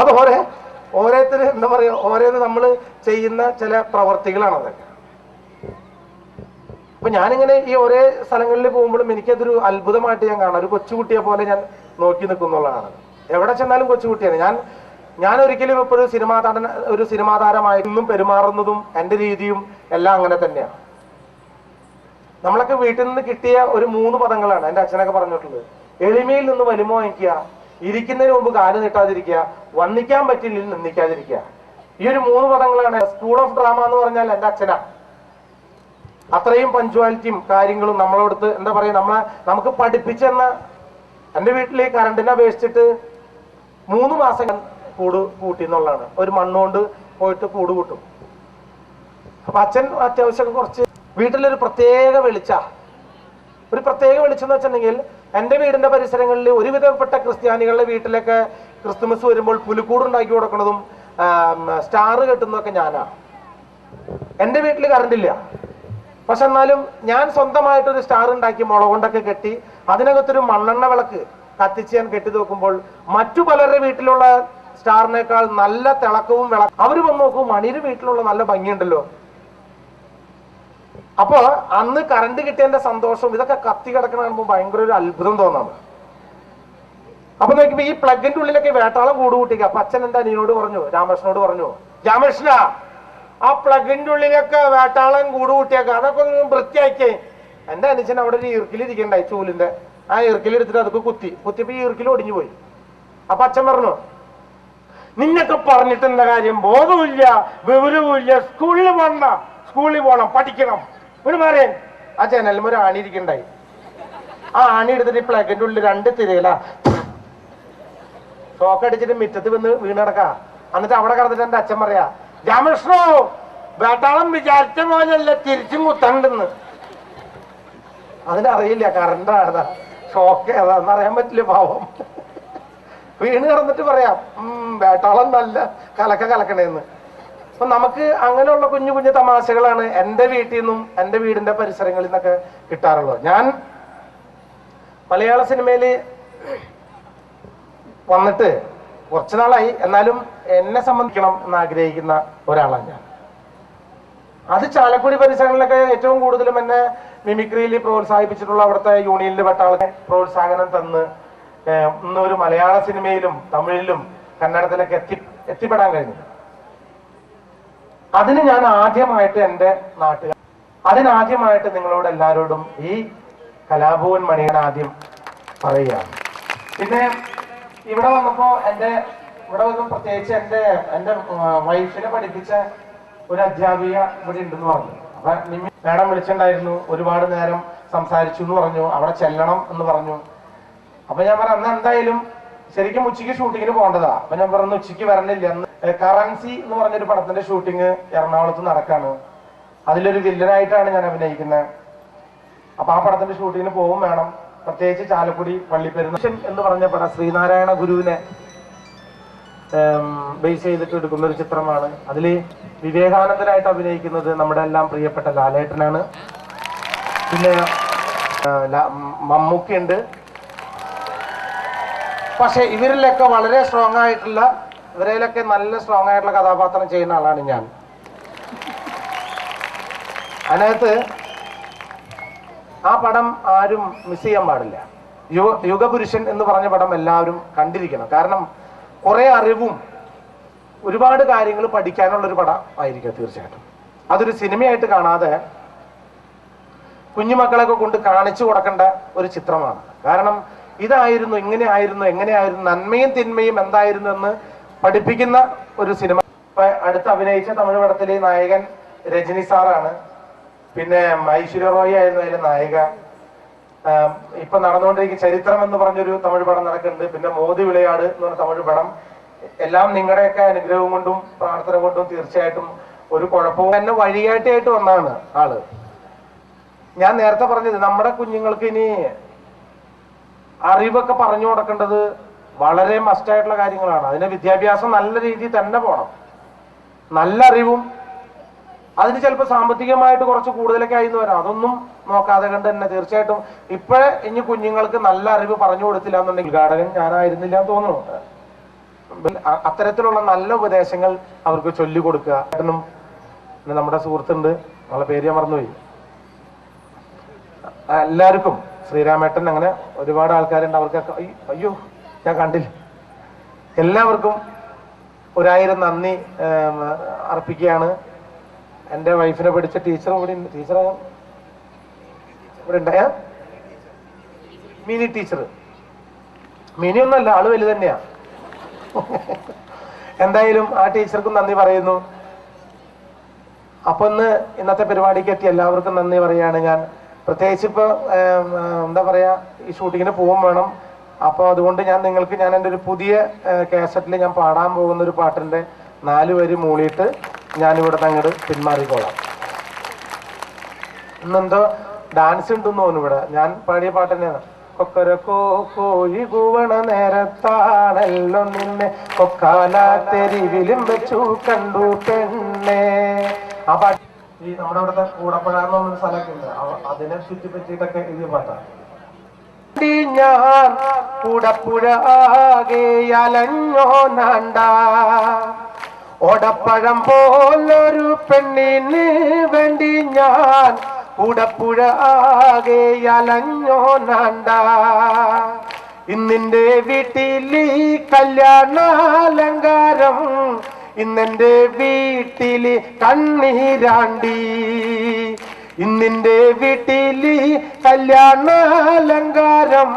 അത് ഓരോരുത്തര് എന്താ പറയാ, ഓരോന്ന് നമ്മൾ ചെയ്യുന്ന ചില പ്രവർത്തികളാണ് അതൊക്കെ. അപ്പൊ ഞാനിങ്ങനെ ഈ ഓരോ സ്ഥലങ്ങളിൽ പോകുമ്പോഴും എനിക്കതൊരു അത്ഭുതമായിട്ട് ഞാൻ കാണാം. ഒരു കൊച്ചുകുട്ടിയെ പോലെ ഞാൻ നോക്കി നിൽക്കുന്നുള്ളതാണ്. എവിടെ ചെന്നാലും കൊച്ചുകുട്ടിയാണ് ഞാൻ. ഞാൻ ഒരിക്കലും ഇപ്പോൾ ഒരു സിനിമാ താരമായി ഇന്നും പെരുമാറുന്നതും എൻ്റെ രീതിയും എല്ലാം അങ്ങനെ തന്നെയാണ്. നമ്മളൊക്കെ വീട്ടിൽ നിന്ന് കിട്ടിയ ഒരു 3 പദങ്ങളാണ് എൻ്റെ അച്ഛനൊക്കെ പറഞ്ഞിട്ടുള്ളത്. എളിമയിൽ നിന്ന് വലിമ വാങ്ങിക്കുക, ഇരിക്കുന്നതിന് മുമ്പ് കാല് നീട്ടാതിരിക്കുക, വന്നിക്കാൻ പറ്റില്ലെങ്കിൽ നിന്ദിക്കാതിരിക്കുക. ഈ ഒരു 3 പദങ്ങളാണ്. സ്കൂൾ ഓഫ് ഡ്രാമ എന്ന് പറഞ്ഞാൽ എൻ്റെ അച്ഛനാ. അത്രയും പഞ്ച്വാലിറ്റിയും കാര്യങ്ങളും നമ്മളോടത്ത് എന്താ പറയാ, നമുക്ക് പഠിപ്പിച്ചെന്ന. എൻ്റെ വീട്ടിൽ കറണ്ടിനെ അപേക്ഷിച്ചിട്ട് 3 മാസം കൂട് കൂട്ടി എന്നുള്ളതാണ്. ഒരു മണ്ണുകൊണ്ട് പോയിട്ട് കൂട് കൂട്ടും. അപ്പൊ അച്ഛൻ അത്യാവശ്യം കുറച്ച് വീട്ടിലൊരു പ്രത്യേക വെളിച്ചം എന്ന് വെച്ചിട്ടുണ്ടെങ്കിൽ, എൻ്റെ വീടിന്റെ പരിസരങ്ങളിൽ ഒരുവിധപ്പെട്ട ക്രിസ്ത്യാനികളുടെ വീട്ടിലൊക്കെ ക്രിസ്തുമസ് വരുമ്പോൾ പുലിക്കൂട് ഉണ്ടാക്കി കൊടുക്കുന്നതും സ്റ്റാർ കെട്ടുന്നതൊക്കെ ഞാനാ. എൻ്റെ വീട്ടിൽ കറണ്ടില്ല, പക്ഷെ എന്നാലും ഞാൻ സ്വന്തമായിട്ടൊരു സ്റ്റാർ ഉണ്ടാക്കി മുള കൊണ്ടൊക്കെ കെട്ടി അതിനകത്തൊരു മണ്ണെണ്ണ വിളക്ക് കത്തിച്ച് ഞാൻ കെട്ടി നോക്കുമ്പോൾ മറ്റു പലരുടെ വീട്ടിലുള്ള സ്റ്റാറിനേക്കാൾ നല്ല തിളക്കവും അവര് വന്ന് നോക്കും, മണിയുടെ വീട്ടിലുള്ള നല്ല ഭംഗിയുണ്ടല്ലോ. അപ്പൊ അന്ന് കറണ്ട് കിട്ടിയതിന്റെ സന്തോഷം ഇതൊക്കെ കത്തി കിടക്കണ കാണുമ്പോൾ ഭയങ്കര ഒരു അത്ഭുതം തോന്നാണ്. അപ്പൊ നോക്കിയപ്പോ ഈ പ്ലഗിന്റെ ഉള്ളിലൊക്കെ വേട്ടാളം കൂട് കൂട്ടിക്ക. അപ്പൊ അച്ഛൻ എന്റെ അനിയനോട് പറഞ്ഞു, രാമകൃഷ്ണനോട് പറഞ്ഞു, രാമകൃഷ്ണ ആ പ്ലഗിന്റെ ഉള്ളിലൊക്കെ വേട്ടാളം കൂട് കൂട്ടിയേക്ക, അതൊക്കെ ഒന്ന് വൃത്തിയാക്കിയേ. എന്റെ അനുജൻ അവിടെ ഒരു ഈർക്കിലിരിക്കണ്ടായി, ചൂലിന്റെ. ആ ഈർക്കിലെടുത്തിട്ട് അതൊക്കെ കുത്തിയപ്പോ ഈ ഈർക്കിൽ ഒടിഞ്ഞു പോയി. അപ്പൊ അച്ഛൻ പറഞ്ഞു, നിന്നൊക്കെ പറഞ്ഞിട്ട് എന്താ കാര്യം, ബോധമില്ല വിവരവുമില്ല, സ്കൂളിൽ പോണം പഠിക്കണം. ഒരു മാറേ ആ ജനലും ഒരു ആണി ഇരിക്കണ്ടായി. ആ ആണി എടുത്തിട്ട് ഈ പ്ലഗിന്റെ ഉള്ളിൽ 2 തിരയില ഷോക്കടിച്ചിട്ട് മിറ്റത്ത് വന്ന് വീണടക്ക. എന്നിട്ട് അവിടെ കിടന്നിട്ട് എന്റെ അച്ഛൻ പറയാ, രാമകൃഷ്ണോ വേട്ടാളം വിചാരിച്ച പോലെയല്ല തിരിച്ചും കുത്തണ്ടെന്ന്. അതിനറിയില്ല കറണ്ട് ഏതാ ഷോക്ക് ഏതാന്ന് അറിയാൻ പറ്റില്ല പാവം. വീണ് കിടന്നിട്ട് പറയാം, വേട്ടാളം നല്ല കലക്കണേന്ന്. അപ്പൊ നമുക്ക് അങ്ങനെയുള്ള കുഞ്ഞു കുഞ്ഞു തമാശകളാണ് എൻ്റെ വീട്ടിൽ നിന്നും എൻ്റെ വീടിന്റെ പരിസരങ്ങളിൽ നിന്നൊക്കെ കിട്ടാറുള്ളത്. ഞാൻ മലയാള സിനിമയില് വന്നിട്ട് കുറച്ചു നാളായി, എന്നാലും എന്നെ സംബന്ധിക്കണം എന്ന് ആഗ്രഹിക്കുന്ന ഒരാളാണ് ഞാൻ. അത് ചാലക്കുടി പരിസരങ്ങളിലൊക്കെ ഏറ്റവും കൂടുതലും എന്നെ മിമിക്രിയിൽ പ്രോത്സാഹിപ്പിച്ചിട്ടുള്ള അവിടുത്തെ യൂണിയനിൽ പെട്ട ആളെ പ്രോത്സാഹനം തന്ന് ഇന്നൊരു മലയാള സിനിമയിലും തമിഴിലും കന്നഡത്തിലൊക്കെ എത്തിപ്പെടാൻ കഴിഞ്ഞു. അതിന് ഞാൻ ആദ്യമായിട്ട് എൻ്റെ അതിനാദ്യമായിട്ട് നിങ്ങളോട് എല്ലാവരോടും ഈ കലാഭവൻ മണിയൻ ആദ്യം പറയുകയാണ്. പിന്നെ ഇവിടെ വന്നപ്പോ ഇവിടെ വന്ന് പ്രത്യേകിച്ച് എൻ്റെ വൈഫിനെ പഠിപ്പിച്ച ഒരു അധ്യാപിക ഇവിടെ ഉണ്ടെന്ന് പറഞ്ഞു. അപ്പൊ മാഡം വിളിച്ചിട്ടുണ്ടായിരുന്നു, ഒരുപാട് നേരം സംസാരിച്ചു എന്ന് പറഞ്ഞു, അവിടെ ചെല്ലണം എന്ന് പറഞ്ഞു. അപ്പൊ ഞാൻ പറഞ്ഞു, അന്ന് എന്തായാലും ശരിക്കും ഉച്ചയ്ക്ക് ഷൂട്ടിങ്ങിന് പോകേണ്ടതാ. അപ്പൊ ഞാൻ പറഞ്ഞു, ഉച്ചയ്ക്ക് വരണില്ല. അന്ന് കറൻസി എന്ന് പറഞ്ഞൊരു പടത്തിന്റെ ഷൂട്ടിങ് എറണാകുളത്ത് നടക്കാണ്. അതിലൊരു വില്ലനായിട്ടാണ് ഞാൻ അഭിനയിക്കുന്നത്. അപ്പൊ ആ പടത്തിന്റെ ഷൂട്ടിങ്ങിന് പോകും വേണം. പ്രത്യേകിച്ച് ചാലക്കുടി പള്ളിപ്പെരുന്നാൾ എന്ന് പറഞ്ഞ പടം ശ്രീനാരായണ ഗുരുവിനെ ബേസ് ചെയ്തിട്ട് എടുക്കുന്ന ഒരു ചിത്രമാണ്. അതിൽ വിവേകാനന്ദനായിട്ട് അഭിനയിക്കുന്നത് നമ്മുടെ എല്ലാം പ്രിയപ്പെട്ട ലാലേട്ടനാണ്. പിന്നെ മമ്മൂക്കയുണ്ട്. പക്ഷെ ഇവരിലൊക്കെ വളരെ ഇവരിലൊക്കെ നല്ല സ്ട്രോങ് ആയിട്ടുള്ള കഥാപാത്രം ചെയ്യുന്ന ആളാണ് ഞാൻ. അതിനകത്ത് ആ പടം ആരും മിസ് ചെയ്യാൻ പാടില്ല. യുഗപുരുഷൻ എന്ന് പറഞ്ഞ പടം എല്ലാവരും കണ്ടിരിക്കണം. കാരണം കുറെ അറിവും ഒരുപാട് കാര്യങ്ങൾ പഠിക്കാനുള്ളൊരു പടം ആയിരിക്കും തീർച്ചയായിട്ടും. അതൊരു സിനിമയായിട്ട് കാണാതെ കുഞ്ഞുമക്കളൊക്കെ കൊണ്ട് കാണിച്ചു കൊടുക്കേണ്ട ഒരു ചിത്രമാണ്. കാരണം ഇതായിരുന്നു, എങ്ങനെയായിരുന്നു നന്മയും തിന്മയും എന്തായിരുന്നു എന്ന് പഠിപ്പിക്കുന്ന ഒരു സിനിമ. അടുത്ത് അഭിനയിച്ച തമിഴ് പടത്തിലെ നായകൻ രജനി സാറാണ്. പിന്നെ ഐശ്വര്യ റോയ് ആയിരുന്നു അതിലെ നായിക. ഇപ്പൊ നടന്നുകൊണ്ടിരിക്കുന്ന ചരിത്രം എന്ന് പറഞ്ഞൊരു തമിഴ് പടം നടക്കുന്നുണ്ട്. പിന്നെ മോദി വിളയാട് എന്ന് പറഞ്ഞ തമിഴ് പടം. എല്ലാം നിങ്ങളുടെയൊക്കെ അനുഗ്രഹം കൊണ്ടും പ്രാർത്ഥന കൊണ്ടും തീർച്ചയായിട്ടും ഒരു കുഴപ്പവും എന്നെ വഴികാട്ടിയായിട്ട് വന്നതാണ് ആള്. ഞാൻ നേരത്തെ പറഞ്ഞത് നമ്മുടെ കുഞ്ഞുങ്ങൾക്ക് ഇനി അറിവൊക്കെ പറഞ്ഞു കൊടുക്കേണ്ടത് വളരെ മസ്റ്റായിട്ടുള്ള കാര്യങ്ങളാണ്. അതിന് വിദ്യാഭ്യാസം നല്ല രീതിയിൽ തന്നെ പോകണം. നല്ല അറിവും അതിന് ചിലപ്പോൾ സാമ്പത്തികമായിട്ട് കുറച്ച് കൂടുതലൊക്കെ ആയിന്ന് വരാം. അതൊന്നും നോക്കാതെ കണ്ട് തന്നെ തീർച്ചയായിട്ടും ഇപ്പോഴേ ഇനി കുഞ്ഞുങ്ങൾക്ക് നല്ല അറിവ് പറഞ്ഞു കൊടുത്തില്ല എന്നുണ്ടെങ്കിൽ ഉദ്ഘാടകൻ ഞാനായിരുന്നില്ല എന്ന് തോന്നുന്നു. അത്തരത്തിലുള്ള നല്ല ഉപദേശങ്ങൾ അവർക്ക് ചൊല്ലിക്കൊടുക്കുക. നമ്മുടെ സുഹൃത്തുണ്ട്, നമ്മളെ പേര് ഞാൻ മറന്നുപോയി. എല്ലാവർക്കും ശ്രീരാമേട്ടൻ, അങ്ങനെ ഒരുപാട് ആൾക്കാരുണ്ട്. അവർക്കൊക്കെ അയ്യോ ഞാൻ കണ്ടില്ല. എല്ലാവർക്കും 1000 നന്ദി അർപ്പിക്കുകയാണ്. എൻ്റെ വൈഫിനെ പഠിച്ച ടീച്ചർ ഇവിടെ ഉണ്ടായ മിനി ടീച്ചർ. മിനി ഒന്നല്ല, ആള് വലുത് തന്നെയാ. എന്തായാലും ആ ടീച്ചർക്കും നന്ദി പറയുന്നു. അപ്പൊ ഇന്നത്തെ പരിപാടിക്ക് എത്തി എല്ലാവർക്കും നന്ദി പറയാണ് ഞാൻ. പ്രത്യേകിച്ച് ഇപ്പൊ എന്താ പറയാ, ഈ ഷൂട്ടിങ്ങിന് പോകും വേണം. അപ്പൊ അതുകൊണ്ട് ഞാൻ എൻ്റെ ഒരു പുതിയ കാസറ്റിൽ ഞാൻ പാടാൻ പോകുന്ന ഒരു പാട്ടിന്റെ 4 വരി മൂളിയിട്ട് ഞാനിവിടെ അങ്ങോട്ട് പിന്മാറിക്കോളാം. ഇന്നെന്തോ ഡാൻസ് ഉണ്ടെന്ന് തോന്നുന്നു ഇവിടെ. ഞാൻ പാടിയ പാട്ട് തന്നെയാണ്. കൊക്കരക്കോ കോഴി കൂവണ നേരത്താണല്ലോ നിന്നെ കൊക്കാല തെരുവിലും വെച്ചു കണ്ടു പെണ്ണേ. ആ പാട്ട് ഈ നമ്മുടെ അവിടുത്തെ കൂടപ്പുഴ എന്നുള്ളൊരു സ്ഥലമൊക്കെ ഉണ്ട്, അതിനെ ചുറ്റിപ്പറ്റിയിട്ടൊക്കെ എഴുതിയ പാട്ടാണ്. ഞാൻ കൂടപ്പുഴ ആകെ അലഞ്ഞോ നാണ്ട, ഓടപ്പഴം പോലൊരു പെണ്ണിന് വേണ്ടി ഞാൻ കൂടപ്പുഴ ആകെ അലഞ്ഞോ നാണ്ട. ഇന്നിന്റെ വീട്ടില് കല്യാണാലങ്കാരം, ഇന്നെന്റെ വീട്ടില് കണ്ണീരാണ്ടി. ഇന്നിന്റെ വീട്ടില് കല്യാണാലങ്കാരം,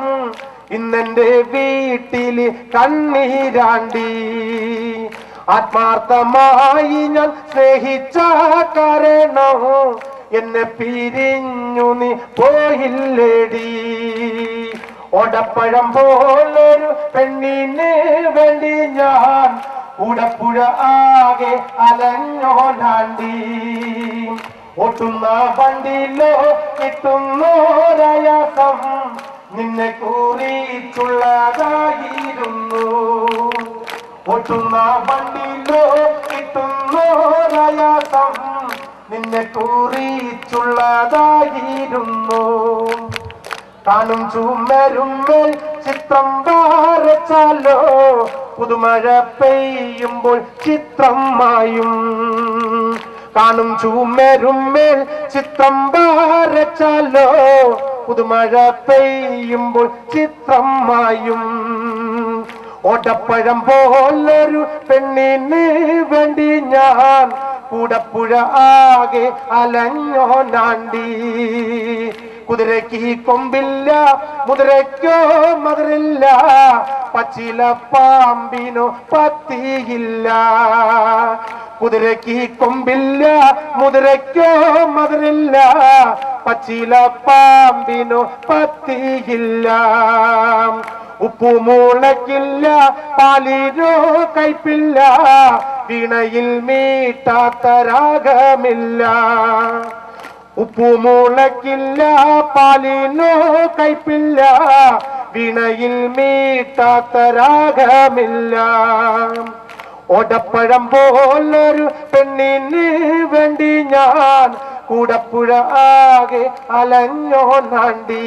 ഇന്നെന്റെ വീട്ടില് കണ്ണീരാണ്ടി. ആത്മാർത്ഥമായി ഞാൻ സ്നേഹിച്ച കാരണം എന്നെ പിരിഞ്ഞു നീ പോയില്ലേടി. ഓടപ്പഴം പോലൊരു പെണ്ണിന് വേണ്ടി ഞാൻ കൂടപ്പുഴ ആകെ അലഞ്ഞോലാണ്ടി. ഓട്ടുന്ന വണ്ടിയിലോ കിട്ടുന്നോരയാസം നിന്നെ കുറിച്ചുള്ളതായിരുന്നു. ഓട്ടുന്ന വണ്ടിയിലോ കിട്ടുന്നോരയാസം നിന്നെ കുറിച്ചുള്ളതായിരുന്നു. കാണും ചുമരുമ്മേൽ ചിത്രം വരച്ചാലോ പുതുമഴ പെയ്യുമ്പോൾ ചിത്രം മായും. കാണും ചുമരുമ്മേൽ ചിത്രം വരച്ചാലോ പുതുമഴ പെയ്യുമ്പോൾ ചിത്രം മായും. ഓടപ്പഴം പോലൊരു പെണ്ണിന് വേണ്ടി ഞാൻ കൂടപ്പുഴ ആകെ അലഞ്ഞോനാണ്ടി. കുതിരയ്ക്ക് കൊമ്പില്ല, മുതിരയ്ക്കോ മധുരില്ല, പച്ചില പാമ്പിനോ പത്തിയില്ല. കുതിരയ്ക്ക് കൊമ്പില്ല, മുതിരയ്ക്കോ മധുരില്ല, പച്ചില പാമ്പിനോ പത്തിയില്ല. ഉപ്പുമുളക്കില്ല, പാലിനോ കയ്പില്ല, വീണയിൽ മീട്ടാത്ത രാഗമില്ല. ഉപ്പുമുളക്കില്ല, പാലിനോ കയ്പില്ല, വീണയിൽ മീട്ടാത്ത രാഗമില്ല. ഓടപ്പഴം പോലൊരു പെണ്ണിന് വേണ്ടി ഞാൻ കൂടപ്പുഴ ആകെ അലഞ്ഞോനാണ്ടി.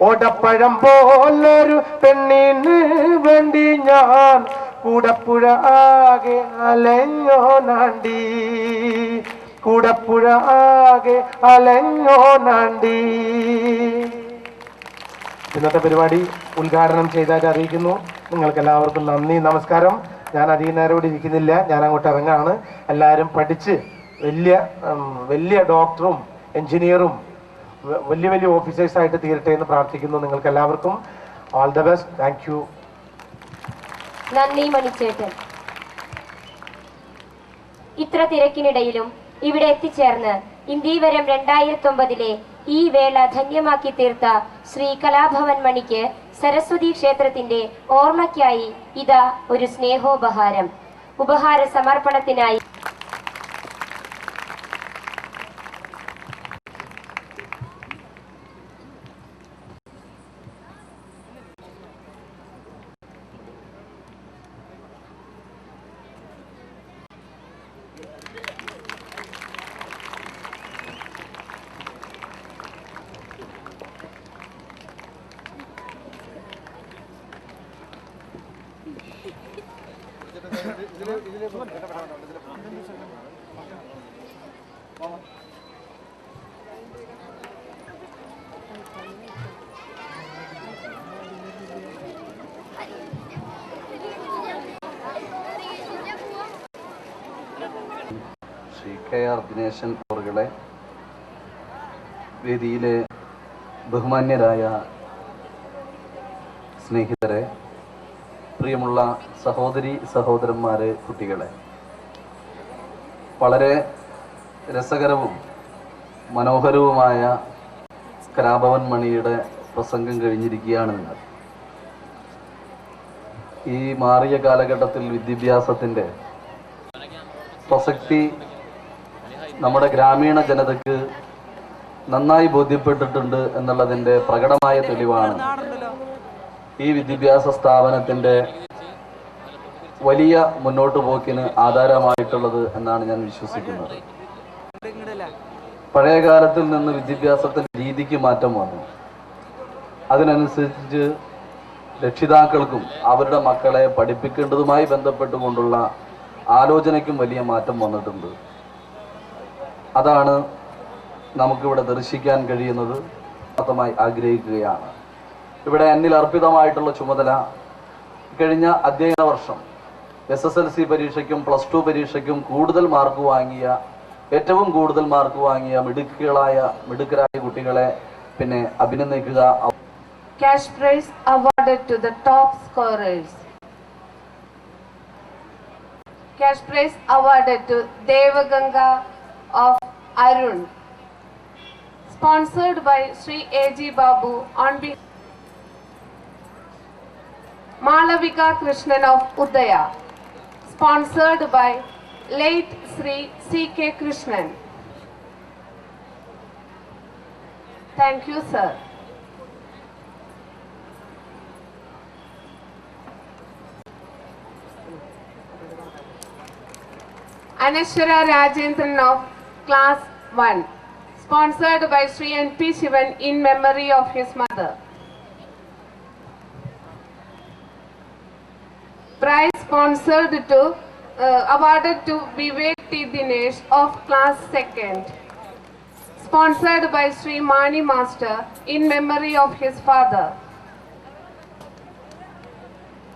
ഓടപ്പഴം പോലൊരു പെണ്ണിന് വേണ്ടി ഞാൻ കൂടപ്പുഴ ആകെ അലഞ്ഞോനാണ്ടി. കൂടപ്പുഴ ആകെ അലഞ്ഞോനാണ്ടി. ഇന്നത്തെ പരിപാടി ഉദ്ഘാടനം ചെയ്തതായിട്ട് അറിയിക്കുന്നു. നിങ്ങൾക്ക് എല്ലാവർക്കും നന്ദി, നമസ്കാരം. ഞാൻ അധികം നേരം ഇവിടെ ഇരിക്കുന്നില്ല, ഞാൻ അങ്ങോട്ട് ഇറങ്ങാണ്. എല്ലാവരും പഠിച്ച് വലിയ ഡോക്ടറും എഞ്ചിനീയറും വലിയ വലിയ ഓഫീസേഴ്സായിട്ട് തീരട്ടെ എന്ന് പ്രാർത്ഥിക്കുന്നു. നിങ്ങൾക്ക് എല്ലാവർക്കും all the best. Thank you. നന്ദി മണിച്ചേട്ടൻ. ഇത്ര തിരക്കിനിടയിലും ഇവിടെ എത്തിച്ചേർന്ന് ഇന്ദീവരം 2009 ഈ വേള ധന്യമാക്കി തീർത്ത ശ്രീ കലാഭവൻ മണിക്ക് സരസ്വതി ക്ഷേത്രത്തിന്റെ ഓർമ്മയ്ക്കായി ഇതാ ഒരു സ്നേഹോപഹാരം. ഉപഹാര സമർപ്പണത്തിനായി ശ്രീ KR ദിനേശൻ അവരുടെ വേദിയിലെ ബഹുമാന്യരായ സ്നേഹിതരെ, പ്രിയമുള്ള സഹോദരി സഹോദരന്മാരെ, കുട്ടികളെ, വളരെ രസകരവും മനോഹരവുമായ കലാഭവൻ മണിയുടെ പ്രസംഗം കഴിഞ്ഞിരിക്കുകയാണ് നിങ്ങൾ. ഈ മാറിയ കാലഘട്ടത്തിൽ വിദ്യാഭ്യാസത്തിൻ്റെ പ്രസക്തി നമ്മുടെ ഗ്രാമീണ ജനതയ്ക്ക് നന്നായി ബോധ്യപ്പെട്ടിട്ടുണ്ട് എന്നുള്ളതിൻ്റെ പ്രകടമായ തെളിവാണ് ഈ വിദ്യാഭ്യാസ സ്ഥാപനത്തിൻ്റെ വലിയ മുന്നോട്ട് പോക്കിന് ആധാരമായിട്ടുള്ളത് എന്നാണ് ഞാൻ വിശ്വസിക്കുന്നത്. പഴയ കാലത്തിൽ നിന്ന് വിദ്യാഭ്യാസത്തിൻ്റെ രീതിക്ക് മാറ്റം വന്നു. അതിനനുസരിച്ച് രക്ഷിതാക്കൾക്കും അവരുടെ മക്കളെ പഠിപ്പിക്കേണ്ടതുമായി ബന്ധപ്പെട്ടുകൊണ്ടുള്ള ആലോചനയ്ക്കും വലിയ മാറ്റം വന്നിട്ടുണ്ട്. അതാണ് നമുക്കിവിടെ ദർശിക്കാൻ കഴിയുന്നത്. ആഗ്രഹിക്കുകയാണ്. ഇവിടെ എന്നിൽ അർപ്പിതമായിട്ടുള്ള ചുമതല കഴിഞ്ഞ അധ്യയന വർഷം SSLC പരീക്ഷയ്ക്കും +2 പരീക്ഷയ്ക്കും ഏറ്റവും കൂടുതൽ മാർക്ക് വാങ്ങിയ മിടുക്കരായ കുട്ടികളെ പിന്നെ അഭിനന്ദിക്കുക. Cash prize awarded to the top scorers. Cash prize awarded to Devaganga of Arun. Sponsored by Sri A.G. Babu on behalf Malavika Krishnan of Udaya. Sponsored by late Sri C.K. Krishnan. Thank you, sir. Anashwara Rajendran of Class 1. Sponsored by Sri N.P. Shivan in memory of his mother. Prize awarded to Vivek T. Dinesh of Class 2nd. Sponsored by Sri Mani Master in memory of his father.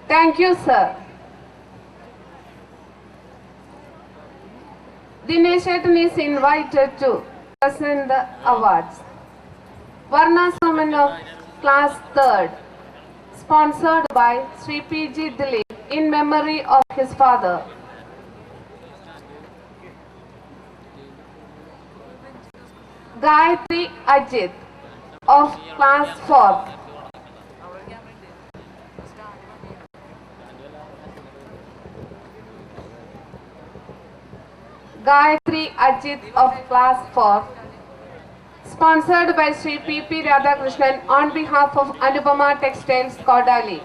Thank you, sir. Dinesh Etan is invited to present the awards. Varna Suman of Class 3rd. Sponsored by Sri P.G. Dilip in memory of his father. Gayatri Ajit of Class 4th. Gayatri Ajit of Class 4th. Sponsored by Sri P.P. Radhakrishnan on behalf of Anupama Textiles, Kodali.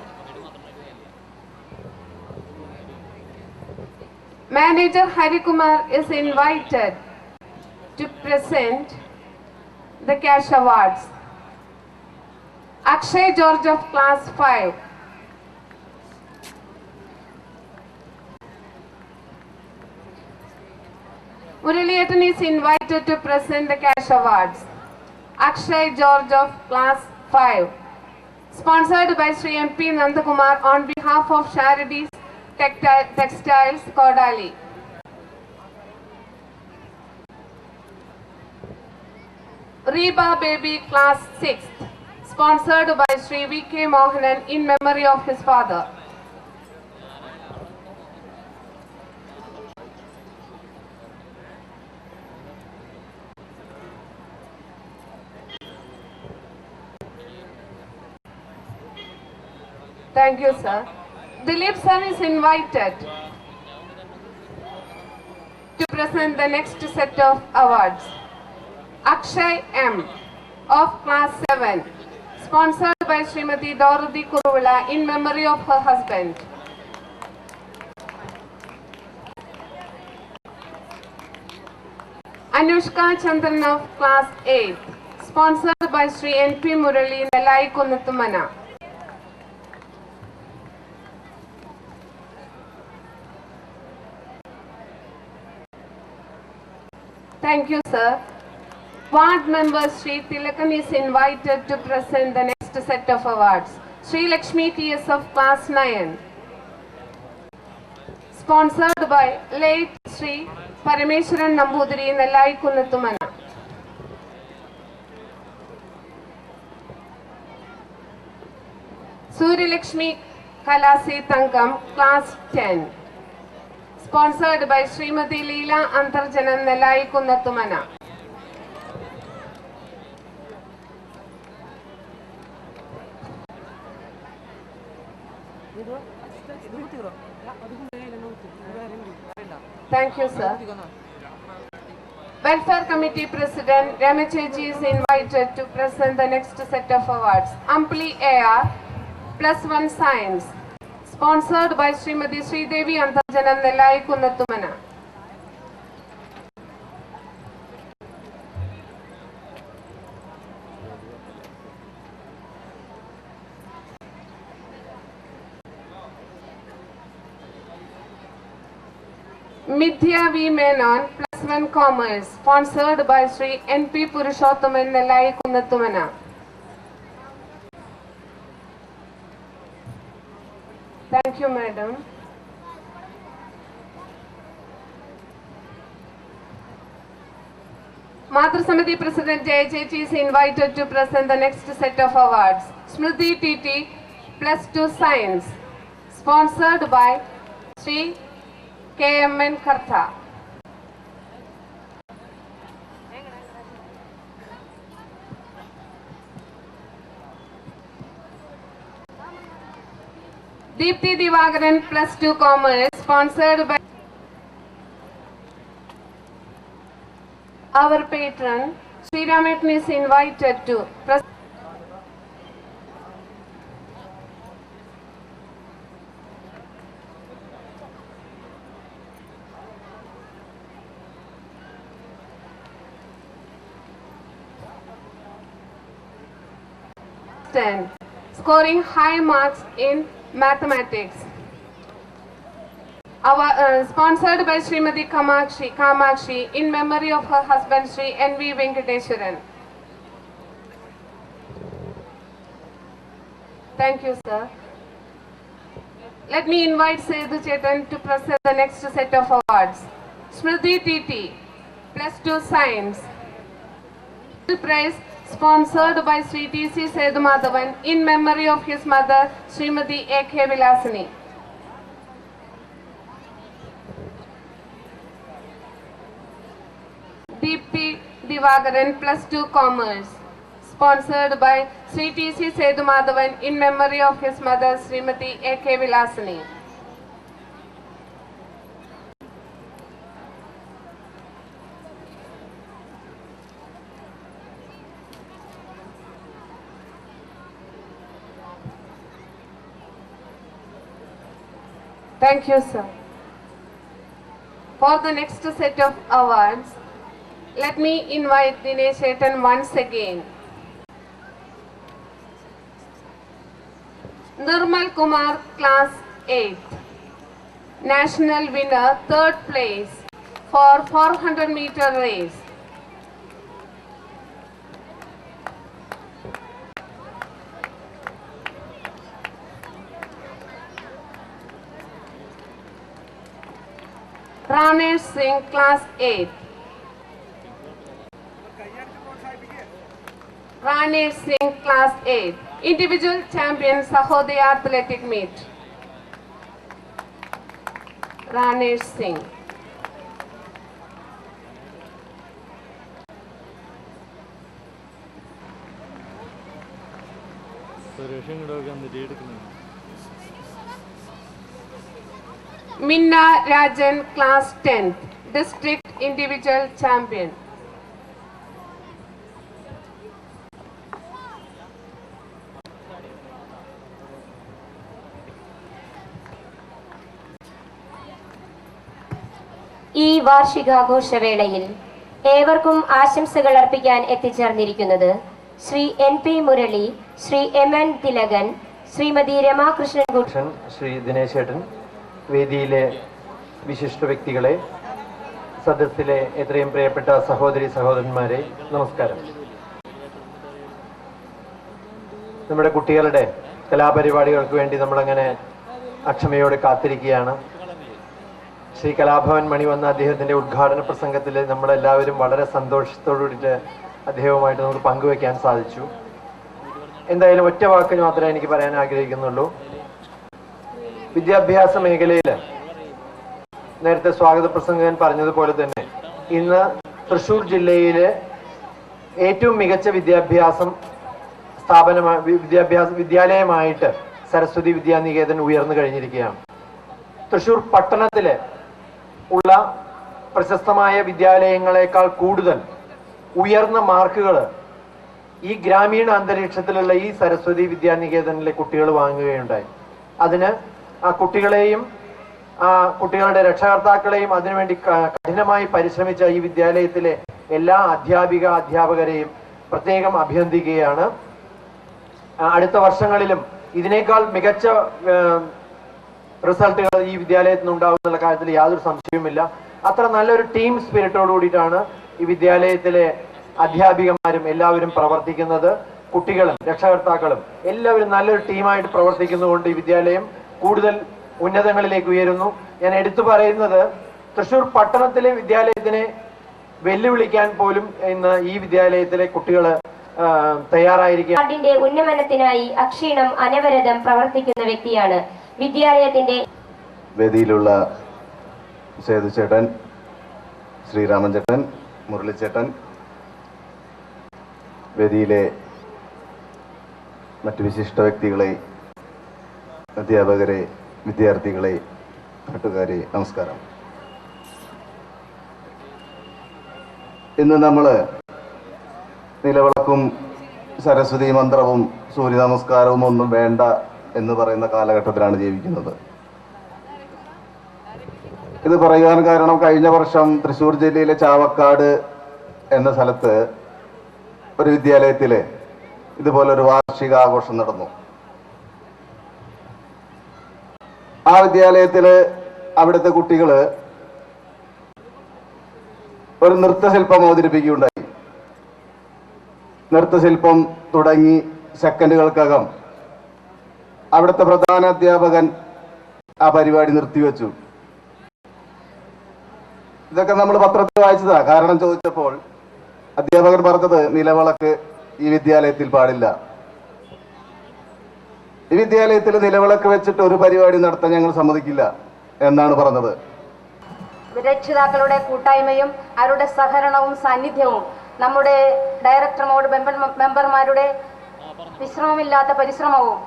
Manager Harikumar is invited to present the cash awards. Akshay George of Class 5. Muraliyatan is invited to present the cash awards. Akshay George of Class 5. Sponsored by Sri M.P. Nandakumar on behalf of Charities Textiles, Kodali. Reba Baby Class 6th. Sponsored by Sri V.K. Mohanan in memory of his father. Thank you, sir. Dilip sir is invited to present the next set of awards. Akshay M. of Class 7. Sponsored by Srimati Dorothy Kuruvula in memory of her husband. Anushka Chandran of Class 8. Sponsored by Sri N.P. Murali Nelai Kunattumana. Thank you, sir. Ward member Sri Tilakan is invited to present the next set of awards. Sri Lakshmi T.S. of Class 9. Sponsored by late Sri Parameshwaran Nambudiri Nelai Kunattumana. Suri Lakshmi Kalasi Tangam, Class 10. Sponsored by Srimati Leela Antarjanam Nelai Kunattumana. Thank you, sir. Welfare Committee President Ramacheji is invited to present the next set of awards. Ampli AR +1 Science. Sponsored by Srimati Sridevi Antarjanam Nelai Kunattumana. Midhya V. Menon +1 Commerce. Sponsored by Sri N.P. Purushothaman Nelai Kunattumana. Thank you, madam. Madhur President Jaya Chechi is invited to present the next set of awards. Smriti TT +2 Science, sponsored by Sri KMN Kartha. Deepthi Divagaran +2 Commerce, sponsored by our patron. Sri Ramathan is invited to present. Scoring high marks in mathematics. Sponsored by Srimati Kamakshi in memory of her husband Sri N.V. Venkateswaran. Thank you, sir. Let me invite Sethu Chetan to present the next set of awards. Smriti TT +2 Science. Prize sponsored by Sri T.C. Sethu Madhavan in memory of his mother Srimati A.K. Vilasini. Deepthi Divagaran +2 Commerce, sponsored by Sri T.C. Sethu Madhavan in memory of his mother Srimati A.K. Vilasini. Thank you, sir. For the next set of awards, let me invite Dinesh Chetan once again. Nirmal Kumar, Class 8, National winner, 3rd place for 400-meter race. Ranesh Singh, Class 8. Ranesh Singh, Class 8. Individual champion Sahodaya Athletic Meet. Ranesh Singh. Minna Rajan, Class 10th, District Individual Champion. ഈ വാർഷികാഘോഷവേളയിൽ ഏവർക്കും ആശംസകൾ അർപ്പിക്കാൻ എത്തിച്ചേർന്നിരിക്കുന്നത് Shri N.P. Murali, Shri M.N. Thilakan, Shrimati രമാകൃഷ്ണൻ, Shri Dinesh ചേട്ടൻ, വേദിയിലെ വിശിഷ്ട വ്യക്തികളെ, സദസ്സിലെ എത്രയും പ്രിയപ്പെട്ട സഹോദരി സഹോദരന്മാരെ, നമസ്കാരം. നമ്മുടെ കുട്ടികളുടെ കലാപരിപാടികൾക്ക് വേണ്ടി നമ്മളങ്ങനെ അക്ഷമയോടെ കാത്തിരിക്കുകയാണ്. ശ്രീ കലാഭവൻ മണി വന്ന അദ്ദേഹത്തിൻ്റെ ഉദ്ഘാടന പ്രസംഗത്തിൽ നമ്മളെല്ലാവരും വളരെ സന്തോഷത്തോടുകൂടിയിട്ട് അദ്ദേഹവുമായിട്ട് നമുക്ക് പങ്കുവയ്ക്കാൻ സാധിച്ചു. എന്തായാലും ഒറ്റ വാക്കിന് മാത്രമേ എനിക്ക് പറയാൻ ആഗ്രഹിക്കുന്നുള്ളൂ. വിദ്യാഭ്യാസ മേഖലയിൽ നേരത്തെ സ്വാഗത പ്രസംഗകൻ പറഞ്ഞതുപോലെ തന്നെ ഇന്ന് തൃശ്ശൂർ ജില്ലയിലെ ഏറ്റവും മികച്ച വിദ്യാലയമായിട്ട് സരസ്വതി വിദ്യാനികേതൻ ഉയർന്നു കഴിഞ്ഞിരിക്കുകയാണ്. തൃശ്ശൂർ പട്ടണത്തിലെ ഉള്ള പ്രശസ്തമായ വിദ്യാലയങ്ങളെക്കാൾ കൂടുതൽ ഉയർന്ന മാർക്കുകൾ ഈ ഗ്രാമീണ അന്തരീക്ഷത്തിലുള്ള ഈ സരസ്വതി വിദ്യാനികേതനിലെ കുട്ടികൾ വാങ്ങുകയുണ്ടായി. അതിന് ആ കുട്ടികളെയും ആ കുട്ടികളുടെ രക്ഷകർത്താക്കളെയും അതിനുവേണ്ടി കഠിനമായി പരിശ്രമിച്ച ഈ വിദ്യാലയത്തിലെ എല്ലാ അധ്യാപകരെയും പ്രത്യേകം അഭിനന്ദിക്കുകയാണ്. അടുത്ത വർഷങ്ങളിലും ഇതിനേക്കാൾ മികച്ച റിസൾട്ടുകൾ ഈ വിദ്യാലയത്തിൽ നിന്നുണ്ടാകുന്നുള്ള കാര്യത്തിൽ യാതൊരു സംശയവുമില്ല. അത്ര നല്ലൊരു ടീം സ്പിരിറ്റോട് കൂടിയിട്ടാണ് ഈ വിദ്യാലയത്തിലെ അധ്യാപികമാരും എല്ലാവരും പ്രവർത്തിക്കുന്നത്. കുട്ടികളും രക്ഷകർത്താക്കളും എല്ലാവരും നല്ലൊരു ടീമായിട്ട് പ്രവർത്തിക്കുന്നതുകൊണ്ട് ഈ വിദ്യാലയം കൂടുതൽ ഉന്നതങ്ങളിലേക്ക് ഉയരുന്നു. ഞാൻ എടുത്തു പറയുന്നത് തൃശ്ശൂർ പട്ടണത്തിലെ വിദ്യാലയത്തിനെ വെല്ലുവിളിക്കാൻ പോലും ഇന്ന് ഈ വിദ്യാലയത്തിലെ കുട്ടികൾ തയ്യാറായിരിക്കുക. നാടിന്റെ ഉന്നമനത്തിനായി അക്ഷീണം അനവരതം പ്രവർത്തിക്കുന്ന വ്യക്തിയാണ്. വിദ്യാലയത്തിന്റെ വേദിയിലുള്ള സേതുചേട്ടൻ, ശ്രീരാമൻ ചേട്ടൻ, മുരളിച്ചേട്ടൻ, വേദിയിലെ മറ്റ് വിശിഷ്ട വ്യക്തികളെ, അധ്യാപകരെ, വിദ്യാർത്ഥികളെ, നാട്ടുകാരെ, നമസ്കാരം. ഇന്ന് നമ്മൾ നിലവിളക്കും സരസ്വതി മന്ത്രവും സൂര്യ നമസ്കാരവും ഒന്നും വേണ്ട എന്ന് പറയുന്ന കാലഘട്ടത്തിലാണ് ജീവിക്കുന്നത്. ഇത് പറയാൻ കാരണം കഴിഞ്ഞ വർഷം തൃശ്ശൂർ ജില്ലയിലെ ചാവക്കാട് എന്ന സ്ഥലത്ത് ഒരു വിദ്യാലയത്തിൽ ഇതുപോലൊരു വാർഷികാഘോഷം നടന്നു. ആ വിദ്യാലയത്തിൽ അവിടുത്തെ കുട്ടികൾ ഒരു നൃത്തശില്പം അവതരിപ്പിക്കുകയുണ്ടായി. നൃത്തശില്പം തുടങ്ങി സെക്കൻഡുകൾക്കകം അവിടുത്തെ പ്രധാന അധ്യാപകൻ ആ പരിപാടി നിർത്തിവെച്ചു. ഇതൊക്കെ നമ്മൾ പത്രത്തിൽ വായിച്ചതാ. കാരണം ചോദിച്ചപ്പോൾ അധ്യാപകൻ പറഞ്ഞത് നിലവിളക്ക് ഈ വിദ്യാലയത്തിൽ പാടില്ല. ഈ വിദ്യാലയത്തിൽ നിലവിളക്ക് വെച്ചിട്ട് ഒരു പരിപാടി നടത്താൻ ഞങ്ങൾ സമ്മതിക്കില്ല എന്നാണ് പറഞ്ഞത്. രക്ഷിതാക്കളുടെ കൂട്ടായ്മയും അവരുടെ സഹകരണവും സാന്നിധ്യവും നമ്മുടെ ഡയറക്ടർമാരുടെ മെമ്പർമാരുടെ വിശ്രമമില്ലാത്ത പരിശ്രമവും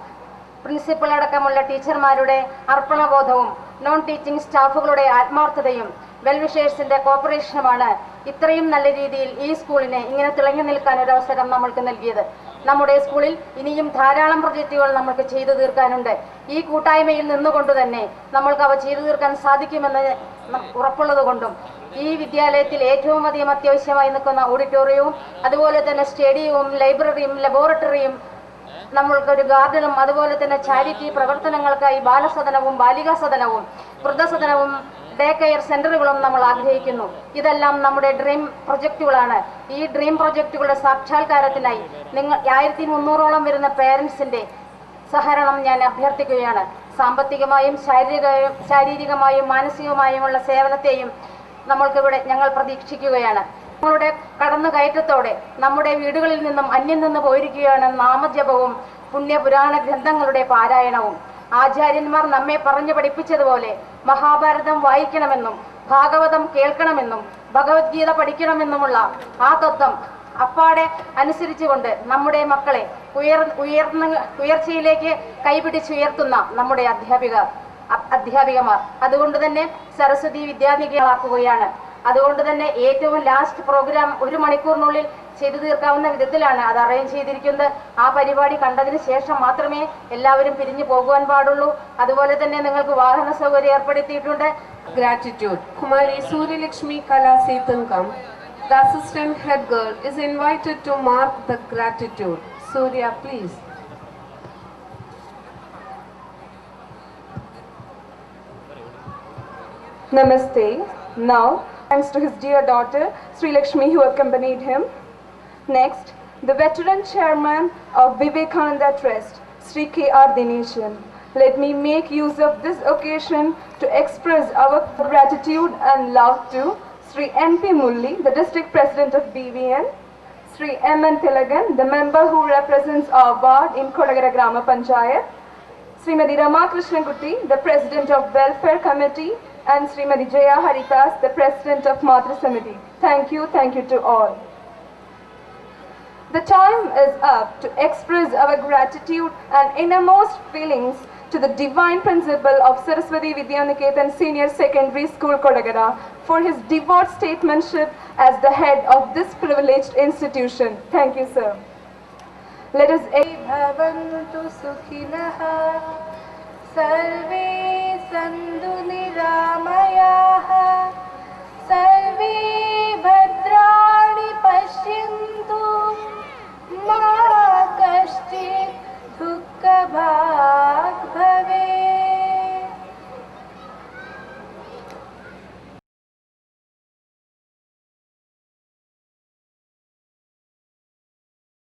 പ്രിൻസിപ്പൽ അടക്കമുള്ള ടീച്ചർമാരുടെ അർപ്പണബോധവും നോൺ ടീച്ചിങ് സ്റ്റാഫുകളുടെ ആത്മാർത്ഥതയും വെൽവിഷേഴ്സിന്റെ കോപ്പറേഷനുമാണ് ഇത്രയും നല്ല രീതിയിൽ ഈ സ്കൂളിനെ ഇങ്ങനെ തിളങ്ങി നിൽക്കാൻ ഒരു അവസരം നമ്മൾക്ക് നൽകിയത്. നമ്മുടെ സ്കൂളിൽ ഇനിയും ധാരാളം പ്രൊജക്റ്റുകൾ നമുക്ക് ചെയ്തു തീർക്കാനുണ്ട്. ഈ കൂട്ടായ്മയിൽ നിന്നുകൊണ്ട് തന്നെ നമ്മൾക്ക് അവ ചെയ്തു തീർക്കാൻ സാധിക്കുമെന്ന് ഉറപ്പുള്ളത് കൊണ്ടും ഈ വിദ്യാലയത്തിൽ ഏറ്റവും അധികം അത്യാവശ്യമായി നിൽക്കുന്ന ഓഡിറ്റോറിയവും അതുപോലെ തന്നെ സ്റ്റേഡിയവും ലൈബ്രറിയും ലബോറട്ടറിയും നമ്മൾക്കൊരു ഗാർഡനും അതുപോലെ തന്നെ ചാരിറ്റി പ്രവർത്തനങ്ങൾക്കായി ബാലസദനവും ബാലികാ സദനവും വൃദ്ധസദനവും ഡേ കെയർ സെന്ററുകളും നമ്മൾ ആഗ്രഹിക്കുന്നു. ഇതെല്ലാം നമ്മുടെ ഡ്രീം പ്രൊജക്റ്റുകളാണ്. ഈ ഡ്രീം പ്രൊജക്റ്റുകളുടെ സാക്ഷാത്കാരത്തിനായി 1300ഓളം വരുന്ന പേരൻസിന്റെ സഹകരണം ഞാൻ അഭ്യർത്ഥിക്കുകയാണ്. സാമ്പത്തികമായും ശാരീരികമായും മാനസികമായുമുള്ള സേവനത്തെയും നമ്മൾക്കിവിടെ ഞങ്ങൾ പ്രതീക്ഷിക്കുകയാണ്. ഞങ്ങളുടെ കടന്നുകയറ്റത്തോടെ നമ്മുടെ വീടുകളിൽ നിന്നും അന്യം നിന്ന് പോയിരിക്കുകയാണ് നാമജപവും പുണ്യപുരാണ ഗ്രന്ഥങ്ങളുടെ പാരായണവും. ആചാര്യന്മാർ നമ്മെ പറഞ്ഞു പഠിപ്പിച്ചതുപോലെ മഹാഭാരതം വായിക്കണമെന്നും ഭാഗവതം കേൾക്കണമെന്നും ഭഗവത്ഗീത പഠിക്കണമെന്നുമുള്ള ആ തത്വം അപ്പാടെ അനുസരിച്ചുകൊണ്ട് നമ്മുടെ മക്കളെ ഉയർച്ചയിലേക്ക് കൈപിടിച്ചുയർത്തുന്ന നമ്മുടെ അധ്യാപികമാർ അതുകൊണ്ട് തന്നെ സരസ്വതി വിദ്യാനിധികളാക്കുകയാണ്. അതുകൊണ്ട് തന്നെ ഏറ്റവും ലാസ്റ്റ് പ്രോഗ്രാം 1 മണിക്കൂറിനുള്ളിൽ ചെയ്തു തീർക്കാവുന്ന വിധത്തിലാണ് അത് അറേഞ്ച് ചെയ്തിരിക്കുന്നത്. ആ പരിപാടി കണ്ടതിന് ശേഷം മാത്രമേ എല്ലാവരും പിരിഞ്ഞു പോകുവാൻ പാടുള്ളൂ. അതുപോലെ തന്നെ നിങ്ങൾക്ക് വാഹന സൗകര്യം ഏർപ്പെടുത്തിയിട്ടുണ്ട്. Gratitude. Kumari Suryalakshmi Kala Sethunkam, the assistant head girl, is invited to mark the gratitude. Surya, please. Namaste. Now, thanks to his dear daughter, Sri Lakshmi, who accompanied him. Next, the veteran chairman of Vivekananda Trust, Sri K.R. Dineshan. Let me make use of this occasion to express our gratitude and love to Sri N.P. Mulli, the district president of BVN, Sri M.N. Thilagan, the member who represents our ward in Kodagara Grama Panchayat, Srimati Ramakrishnan Gutti, the president of Welfare Committee, and Srimati Jaya Haritas, the president of Matra Samiti. Thank you to all. The time is up to express our gratitude and innermost feelings to the divine principal of Saraswati Vidyaniketan Senior Secondary School, Kodagara, for his devout statesmanship as the head of this privileged institution. Thank you, sir. Let us bhavantu sukhinah sarve santu niramaya